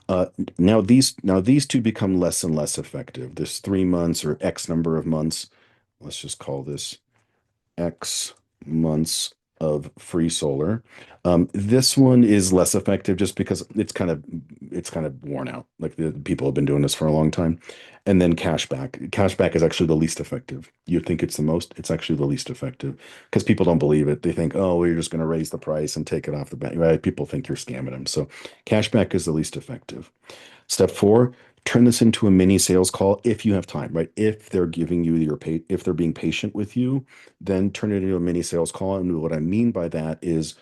Uh, now these two become less and less effective. This 3 months or X number of months. Let's just call this X months of free solar. This one is less effective just because it's kind of worn out. Like the people have been doing this for a long time. And then cashback. Cashback is actually the least effective. You think it's the most, it's actually the least effective because people don't believe it. They think, oh, well, you're just going to raise the price and take it off the bank, right? People think you're scamming them. So cashback is the least effective. Step four, turn this into a mini sales call if you have time, right? If they're giving you your pay, if they're being patient with you, then turn it into a mini sales call. And what I mean by that is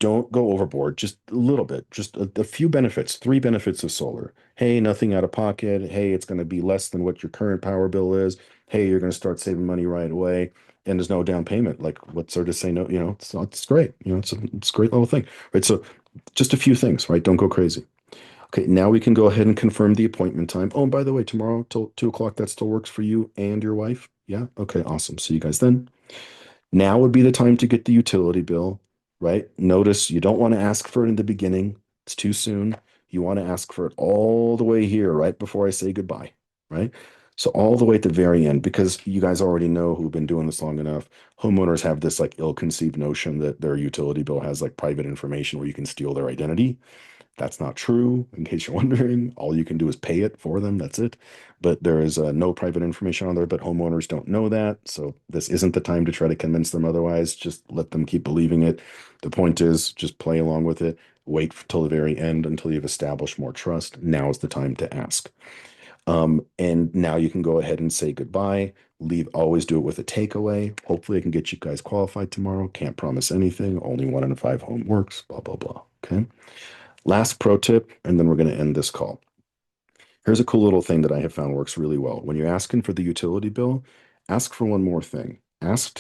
don't go overboard, just a little bit, just a few benefits, three benefits of solar. Hey, nothing out of pocket. Hey, it's going to be less than what your current power bill is. Hey, you're going to start saving money right away. And there's no down payment. Like, what's there to say no? It's great. It's a great little thing, right? So just a few things, right? Don't go crazy. Okay, now we can go ahead and confirm the appointment time. Oh, and by the way, tomorrow till 2 o'clock, that still works for you and your wife? Yeah. Okay, awesome. See you guys then. Now would be the time to get the utility bill, right? Notice you don't want to ask for it in the beginning. It's too soon. You want to ask for it all the way here, right before I say goodbye, right? So all the way at the very end, because you guys already know who've been doing this long enough, homeowners have this like ill-conceived notion that their utility bill has like private information where you can steal their identity. That's not true. In case you're wondering, all you can do is pay it for them. That's it. But there is no private information on there, but homeowners don't know that. So this isn't the time to try to convince them otherwise. Just let them keep believing it. The point is just play along with it. Wait till the very end until you've established more trust. Now is the time to ask. And now you can go ahead and say goodbye. Leave, always do it with a takeaway. Hopefully I can get you guys qualified tomorrow. Can't promise anything. Only 1 in 5 home works, blah, blah, blah. Okay. Last pro tip, and then we're going to end this call. Here's a cool little thing that I have found works really well. When you're asking for the utility bill, ask for one more thing. Ask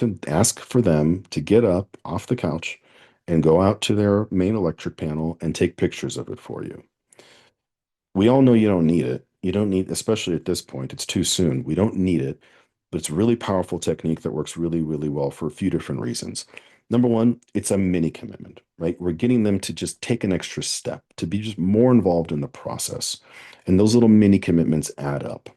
for them to get up off the couch and go out to their main electric panel and take pictures of it for you. We all know you don't need it. You don't need, especially at this point, it's too soon. We don't need it, but it's a really powerful technique that works really, really well for a few different reasons. Number one, it's a mini commitment, right? We're getting them to just take an extra step, to be just more involved in the process. And those little mini commitments add up.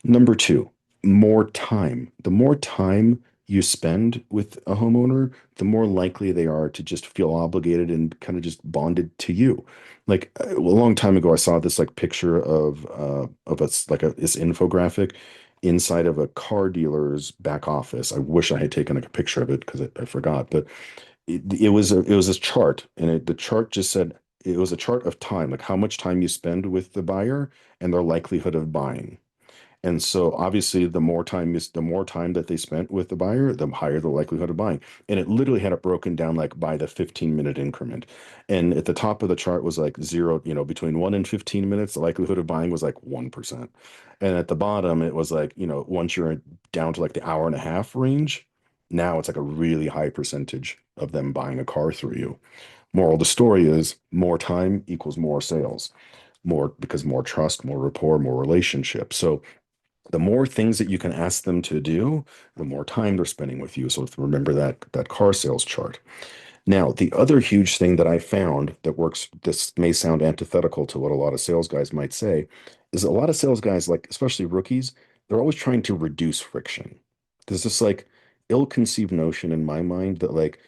Number two, more time. The more time you spend with a homeowner, the more likely they are to just feel obligated and kind of just bonded to you. Like a long time ago, I saw this like picture of us like this infographic inside of a car dealer's back office. I wish I had taken like a picture of it because I forgot, but it was this chart, and the chart just said it was a chart of time, like how much time you spend with the buyer and their likelihood of buying. And so obviously the more time that they spent with the buyer, the higher the likelihood of buying. And it literally had it broken down like by the 15-minute increment. And at the top of the chart was like zero, between 1 and 15 minutes, the likelihood of buying was like 1%. And at the bottom, it was like, once you're down to like the hour and a half range, now it's like a really high percentage of them buying a car through you. Moral of the story is more time equals more sales, more because more trust, more rapport, more relationship. So the more things that you can ask them to do, the more time they're spending with you. So remember that car sales chart. Now, the other huge thing that I found that works, this may sound antithetical to what a lot of sales guys might say, is a lot of sales guys, like especially rookies, they're always trying to reduce friction. There's this like ill-conceived notion in my mind that like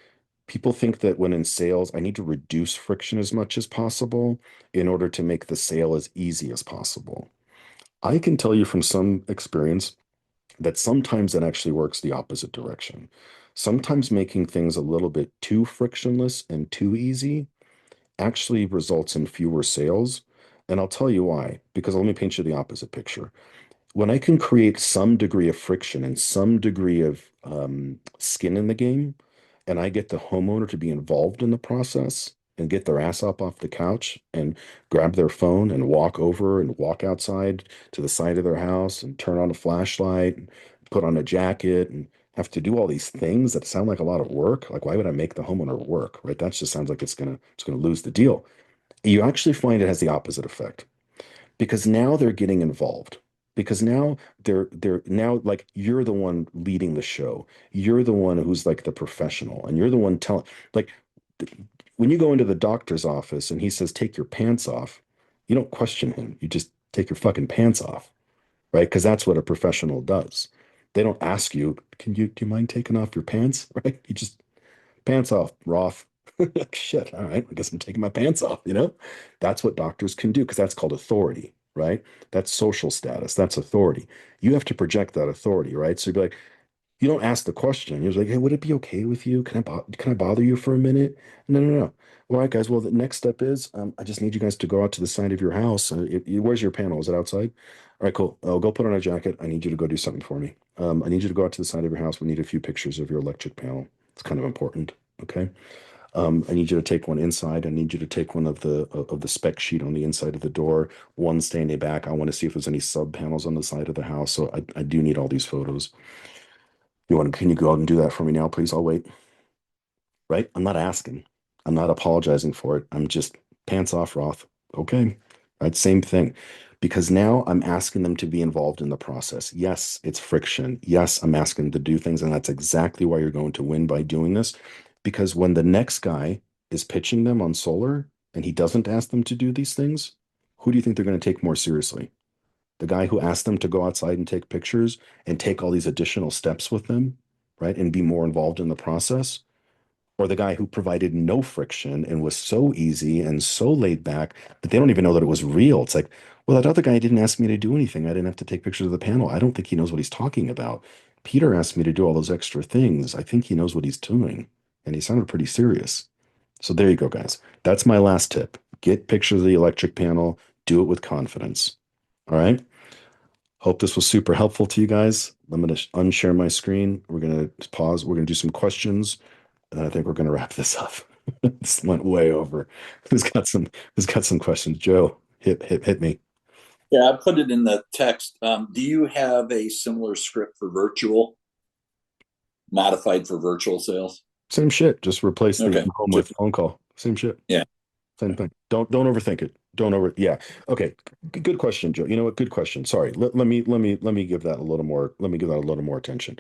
people think that when in sales, I need to reduce friction as much as possible in order to make the sale as easy as possible. I can tell you from some experience that sometimes it actually works the opposite direction. Sometimes making things a little bit too frictionless and too easy actually results in fewer sales. And I'll tell you why, because let me paint you the opposite picture. When I can create some degree of friction and some degree of skin in the game, and I get the homeowner to be involved in the process and get their ass up off the couch and grab their phone and walk over and walk outside to the side of their house and turn on a flashlight and put on a jacket and have to do all these things that sound like a lot of work. Like, why would I make the homeowner work, right? That just sounds like it's gonna lose the deal. You actually find it has the opposite effect because now they're getting involved. Because now they're now like you're the one leading the show. You're the one who's like the professional, and you're the one telling like when you go into the doctor's office and he says take your pants off, you don't question him. You just take your fucking pants off, right? Because that's what a professional does. They don't ask you, do you mind taking off your pants? Right? You just Pants off, Roth. Shit. All right. I guess I'm taking my pants off, That's what doctors can do because that's called authority, right? That's social status. That's authority. You have to project that authority, right? So you'd be like, you don't ask the question. You're like, hey, would it be okay with you? Can I bother you for a minute? No, no, no. All right, guys. Well, the next step is I just need you guys to go out to the side of your house. Where's your panel? Is it outside? All right, cool. I'll go put on a jacket. I need you to go do something for me. I need you to go out to the side of your house. We need a few pictures of your electric panel. It's kind of important. Okay. I need you to take one inside. I need you to take one of the spec sheet on the inside of the door, one standing back. I want to see if there's any sub panels on the side of the house. So I do need all these photos. Can you go out and do that for me now, please? I'll wait. Right? I'm not asking. I'm not apologizing for it. I'm just pants off, Roth. Okay. Right? Same thing. Because now I'm asking them to be involved in the process. Yes, it's friction. Yes, I'm asking them to do things. And that's exactly why you're going to win by doing this. Because when the next guy is pitching them on solar and he doesn't ask them to do these things, who do you think they're going to take more seriously? The guy who asked them to go outside and take pictures and take all these additional steps with them, right? And be more involved in the process, or the guy who provided no friction and was so easy and so laid back that they don't even know that it was real. It's like, well, that other guy didn't ask me to do anything. I didn't have to take pictures of the panel. I don't think he knows what he's talking about. Peter asked me to do all those extra things. I think he knows what he's doing. And he sounded pretty serious. So there you go, guys. That's my last tip. Get pictures of the electric panel, do it with confidence. All right. Hope this was super helpful to you guys. I'm going to unshare my screen. We're going to pause. We're going to do some questions. And I think we're going to wrap this up. This went way over. Who's got some questions? Joe, hit me. Yeah, I put it in the text. Do you have a similar script for virtual, modified for virtual sales? Same shit. Just replace the Okay. home with phone call. Same shit. Yeah. Same thing. Don't overthink it. Yeah. Okay. Good question, Joe. You know what? Good question. Sorry. Let me give that a little more. Let me give that a little more attention.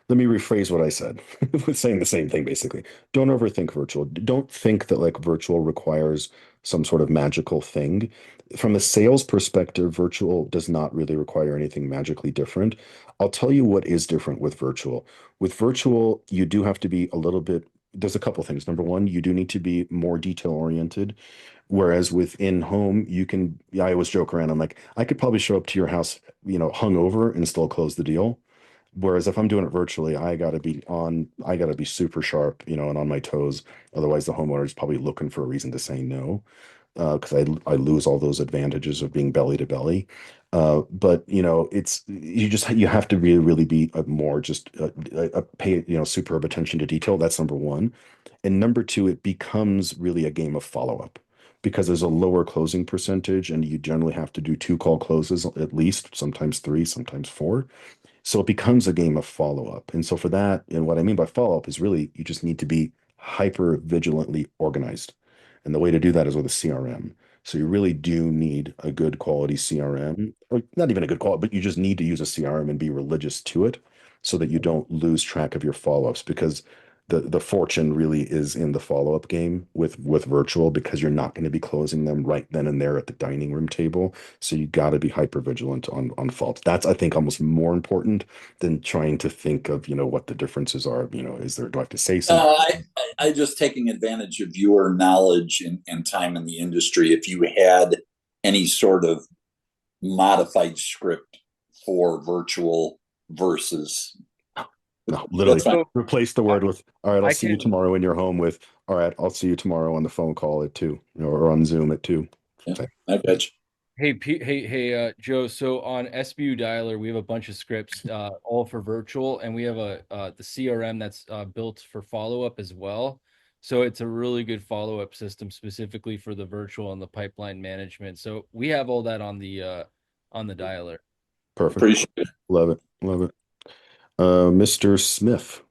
Let me rephrase what I said with saying the same thing, basically. Don't overthink virtual. Don't think that like virtual requires some sort of magical thing. From a sales perspective, virtual does not really require anything magically different. I'll tell you what is different with virtual. With virtual, you do have to be a little bit, there's a couple things. Number one, you do need to be more detail oriented. Whereas with in-home, I always joke around. I'm like, I could probably show up to your house, hungover and still close the deal. Whereas if I'm doing it virtually, I gotta be super sharp, and on my toes. Otherwise, the homeowner is probably looking for a reason to say no, because I lose all those advantages of being belly to belly. But you have to really, really be more just pay superb attention to detail. That's number one, and number two, it becomes really a game of follow up. Because there's a lower closing percentage, and you generally have to do 2 call closes at least, sometimes 3, sometimes 4. So it becomes a game of follow up. And so for that, and what I mean by follow up is really you just need to be hyper vigilantly organized. And the way to do that is with a CRM. So you really do need a good quality CRM, or not even a good quality, but you just need to use a CRM and be religious to it so that you don't lose track of your follow ups, because the fortune really is in the follow up game with virtual, because you're not going to be closing them right then and there at the dining room table. So you got to be hyper vigilant on faults. That's, I think, almost more important than trying to think of what the differences are. Do I have to say something? I just taking advantage of your knowledge and time in the industry. If you had any sort of modified script for virtual versus No, literally That's fine. replace the word with, all right, I'll I see you can- tomorrow in your home with, all right, I'll see you tomorrow on the phone call at 2, or on Zoom at 2. I got you. Hey, Joe. So on SBU Dialer, we have a bunch of scripts, all for virtual, and we have the CRM that's built for follow up as well. So it's a really good follow up system specifically for the virtual and the pipeline management. So we have all that on the Dialer. Perfect. Appreciate it. Love it. Love it. Mr. Smith,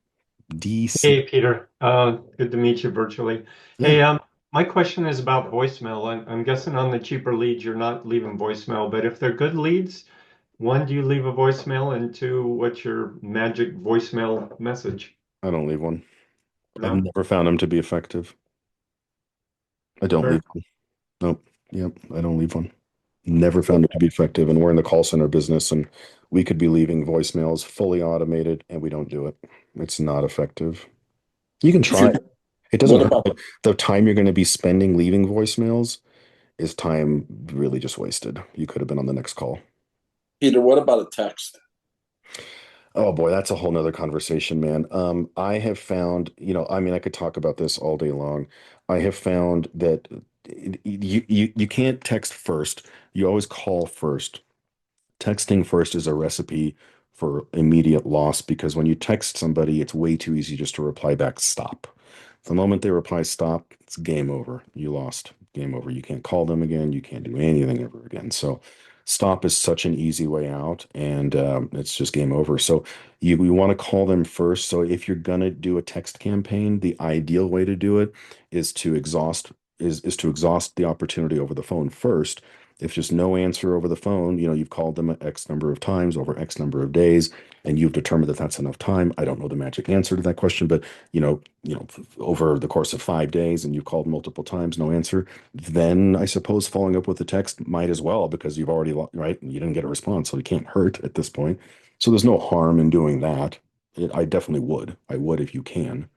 DC. Hey, Peter. Good to meet you virtually. Hey, my question is about voicemail. I'm guessing on the cheaper leads, you're not leaving voicemail, but if they're good leads, one, do you leave a voicemail? And two, what's your magic voicemail message? I don't leave one. No? I've never found them to be effective. I don't Sure. leave one. Nope. Yep. I don't leave one. Never found it to be effective. And we're in the call center business, and we could be leaving voicemails fully automated, and we don't do it. It's not effective. You can try it. It doesn't What hurt. about The time you're going to be spending leaving voicemails is time really just wasted. You could have been on the next call. Peter? What about a text? Oh boy, that's a whole nother conversation, man. I have found, I mean, I could talk about this all day long. I have found that you can't text first. You always call first. Texting first is a recipe for immediate loss because when you text somebody, it's way too easy just to reply back, stop. The moment they reply, stop, it's game over. You lost. Game over. You can't call them again. You can't do anything ever again. So, stop is such an easy way out, and it's just game over. So, you want to call them first. So, if you're gonna do a text campaign, the ideal way to do it is to exhaust is to exhaust the opportunity over the phone first. If just no answer over the phone, you've called them X number of times over X number of days, and you've determined that that's enough time. I don't know the magic answer to that question, but over the course of 5 days, and you've called multiple times, no answer, then I suppose following up with a text might as well because you've already, right? You didn't get a response, so it can't hurt at this point. So there's no harm in doing that. I definitely would. I would if you can.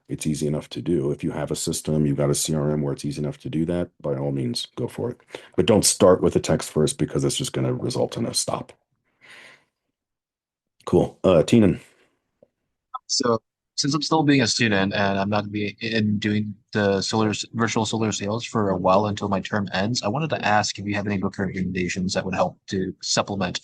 It's easy enough to do. If you have a system, you've got a CRM where it's easy enough to do that, by all means, go for it. But don't start with a text first because it's just going to result in a stop. Cool. Teenan. So since I'm still being a student and I'm not be in doing the virtual solar sales for a while until my term ends, I wanted to ask if you have any book recommendations that would help to supplement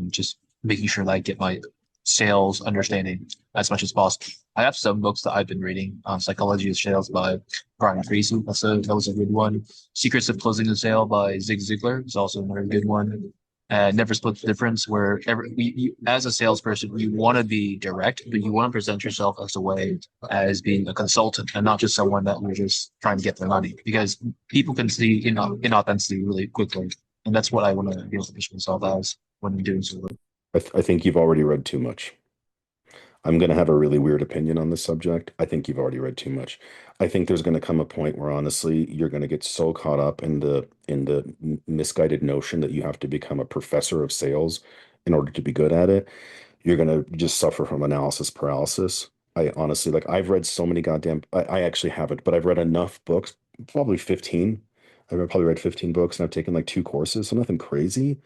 just making sure that I get my sales understanding as much as possible. I have some books that I've been reading. Psychology of Sales by Brian Tracy. That was a good one. Secrets of Closing the Sale by Zig Ziglar is also another good one. Never Split the Difference, where as a salesperson, you want to be direct, but you want to present yourself as a way as being a consultant and not just someone that you're just trying to get their money, because people can see inauthenticity really quickly, and that's what I want to be able to push myself as when I'm doing so. I think you've already read too much. I'm going to have a really weird opinion on this subject. I think you've already read too much. I think there's going to come a point where honestly, you're going to get so caught up in the misguided notion that you have to become a professor of sales in order to be good at it. You're going to just suffer from analysis paralysis. I honestly, like, I've read so many I actually haven't, but I've read enough books, probably 15. I've probably read 15 books and I've taken like 2 courses, so nothing crazy.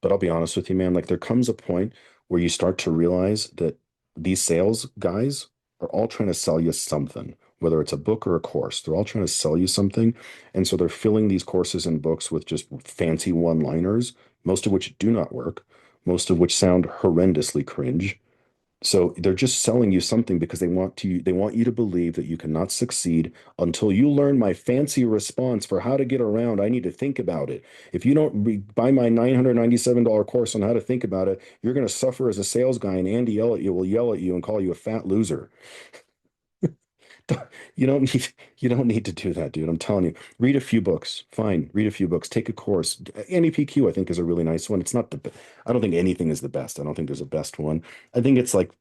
But I'll be honest with you, man, like there comes a point where you start to realize that these sales guys are all trying to sell you something, whether it's a book or a course. They're all trying to sell you something. And so they're filling these courses and books with just fancy one-liners, most of which do not work, most of which sound horrendously cringe. So they're just selling you something because they want you to believe that you cannot succeed until you learn my fancy response for how to get around. I need to think about it. If you don't buy my $997 course on how to think about it, you're going to suffer as a sales guy, and Andy Elliott will yell at you and call you a fat loser. You don't need to do that, dude. I'm telling you. Read a few books. Fine. Read a few books. Take a course. NEPQ, I think, is a really nice one. It's not I don't think anything is the best. I don't think there's a best one. I think it's like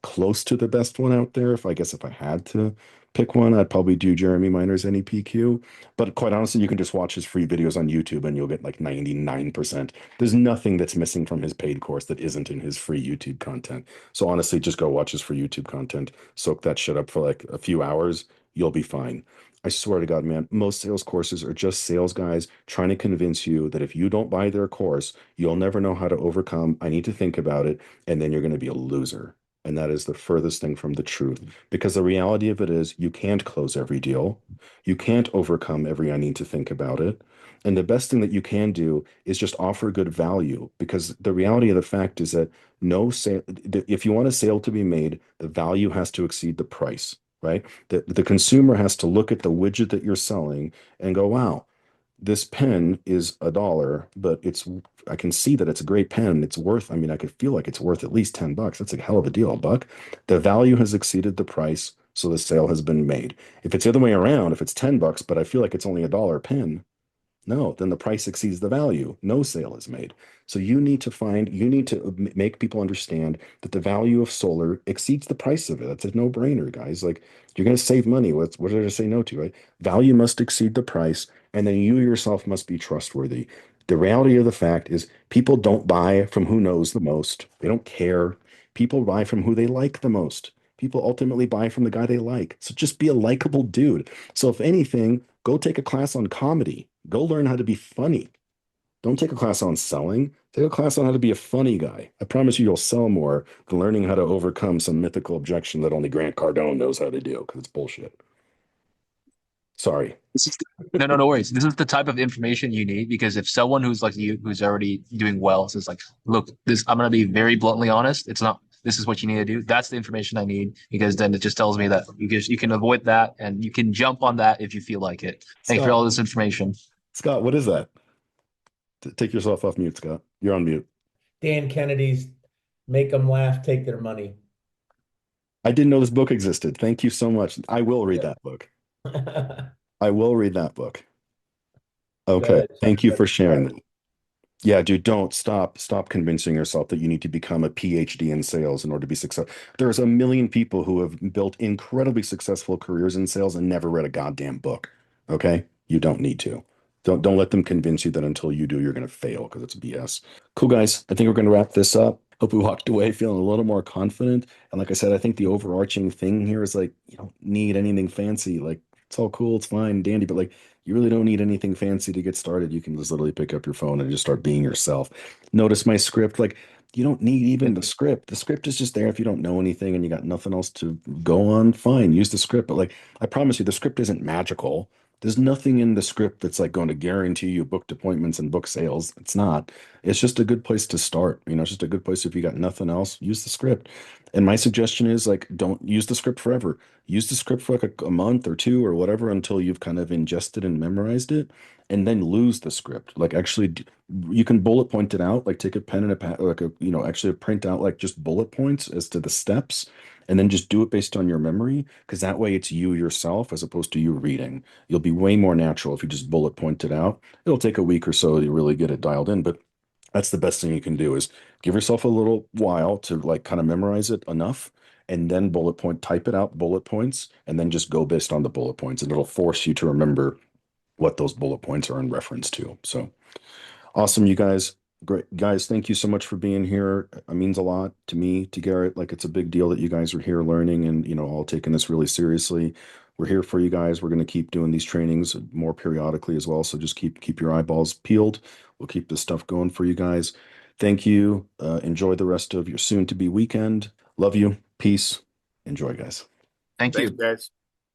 close to the best one out there. If I had to pick one, I'd probably do Jeremy Miner's NEPQ. But quite honestly, you can just watch his free videos on YouTube and you'll get like 99%. There's nothing that's missing from his paid course that isn't in his free YouTube content. So honestly, just go watch his free YouTube content, soak that shit up for like a few hours. You'll be fine. I swear to God, man, most sales courses are just sales guys trying to convince you that if you don't buy their course, you'll never know how to overcome. I need to think about it. And then you're going to be a loser. And that is the furthest thing from the truth. Because the reality of it is, you can't close every deal. You can't overcome every I need to think about it. And the best thing that you can do is just offer good value. Because the reality of the fact is that no sale, if you want a sale to be made, the value has to exceed the price, right? The consumer has to look at the widget that you're selling and go, wow, this pen is $1, but I can see that it's a great pen. It's worth, I mean, I could feel like it's worth at least $10. That's a hell of a deal, buck. The value has exceeded the price, so the sale has been made. If it's the other way around, if it's $10, but I feel like it's only $1 pen, no, then the price exceeds the value. No sale is made. So you need to make people understand that the value of solar exceeds the price of it. That's a no-brainer, guys. Like, you're going to save money. What did I say no to, right? Value must exceed the price, and then you yourself must be trustworthy. The reality of the fact is people don't buy from who knows the most. They don't care. People buy from who they like the most. People ultimately buy from the guy they like. So just be a likable dude. So if anything, go take a class on comedy. Go learn how to be funny. Don't take a class on selling. Take a class on how to be a funny guy. I promise you, you'll sell more than learning how to overcome some mythical objection that only Grant Cardone knows how to do, because it's bullshit. Sorry. This is no worries. This is the type of information you need, because if someone who's like you, who's already doing well, says like, look, this, I'm gonna be very bluntly honest. It's not, this is what you need to do. That's the information I need, because then it just tells me that you can avoid that and you can jump on that if you feel like it. Thanks for all this information. Scott, what is that? Take yourself off mute, Scott. You're on mute. Dan Kennedy's Make Them Laugh, Take Their Money. I didn't know this book existed. Thank you so much. I will read that book. I will read that book. Okay. Thank you for sharing that. Yeah, dude, don't stop convincing yourself that you need to become a PhD in sales in order to be successful. There's a million people who have built incredibly successful careers in sales and never read a goddamn book. Okay? You don't need to. Don't let them convince you that until you do, you're going to fail, because it's BS. Cool, guys. I think we're going to wrap this up. Hope we walked away feeling a little more confident. And like I said, I think the overarching thing here is like, you don't need anything fancy. Like, it's all cool, it's fine, dandy, but like, you really don't need anything fancy to get started. You can just literally pick up your phone and just start being yourself. Notice my script. Like, you don't need even the script. The script is just there if you don't know anything and you got nothing else to go on. Fine, use the script. But like, I promise you, the script isn't magical. There's nothing in the script that's like going to guarantee you booked appointments and book sales. It's not. It's just a good place to start. You know, it's just a good place if you got nothing else, use the script. And my suggestion is like, don't use the script forever. Use the script for like a month or two or whatever until you've kind of ingested and memorized it, and then lose the script. Like actually, you can bullet point it out. Like take a pen and a pad, like a actually print out like just bullet points as to the steps, and then just do it based on your memory. Because that way, it's you yourself as opposed to you reading. You'll be way more natural if you just bullet point it out. It'll take a week or so to really get it dialed in, but that's the best thing you can do is give yourself a little while to like kind of memorize it enough, and then bullet point, type it out, bullet points, and then just go based on the bullet points, and it'll force you to remember what those bullet points are in reference to. So awesome, you guys. Great guys, thank you so much for being here. It means a lot to me, to Garrett. Like, it's a big deal that you guys are here learning and all taking this really seriously. We're here for you guys. We're going to keep doing these trainings more periodically as well. So just keep your eyeballs peeled. We'll keep this stuff going for you guys. Thank you. Enjoy the rest of your soon to be weekend. Love you. Peace. Enjoy, guys. Thank you. Thanks, guys.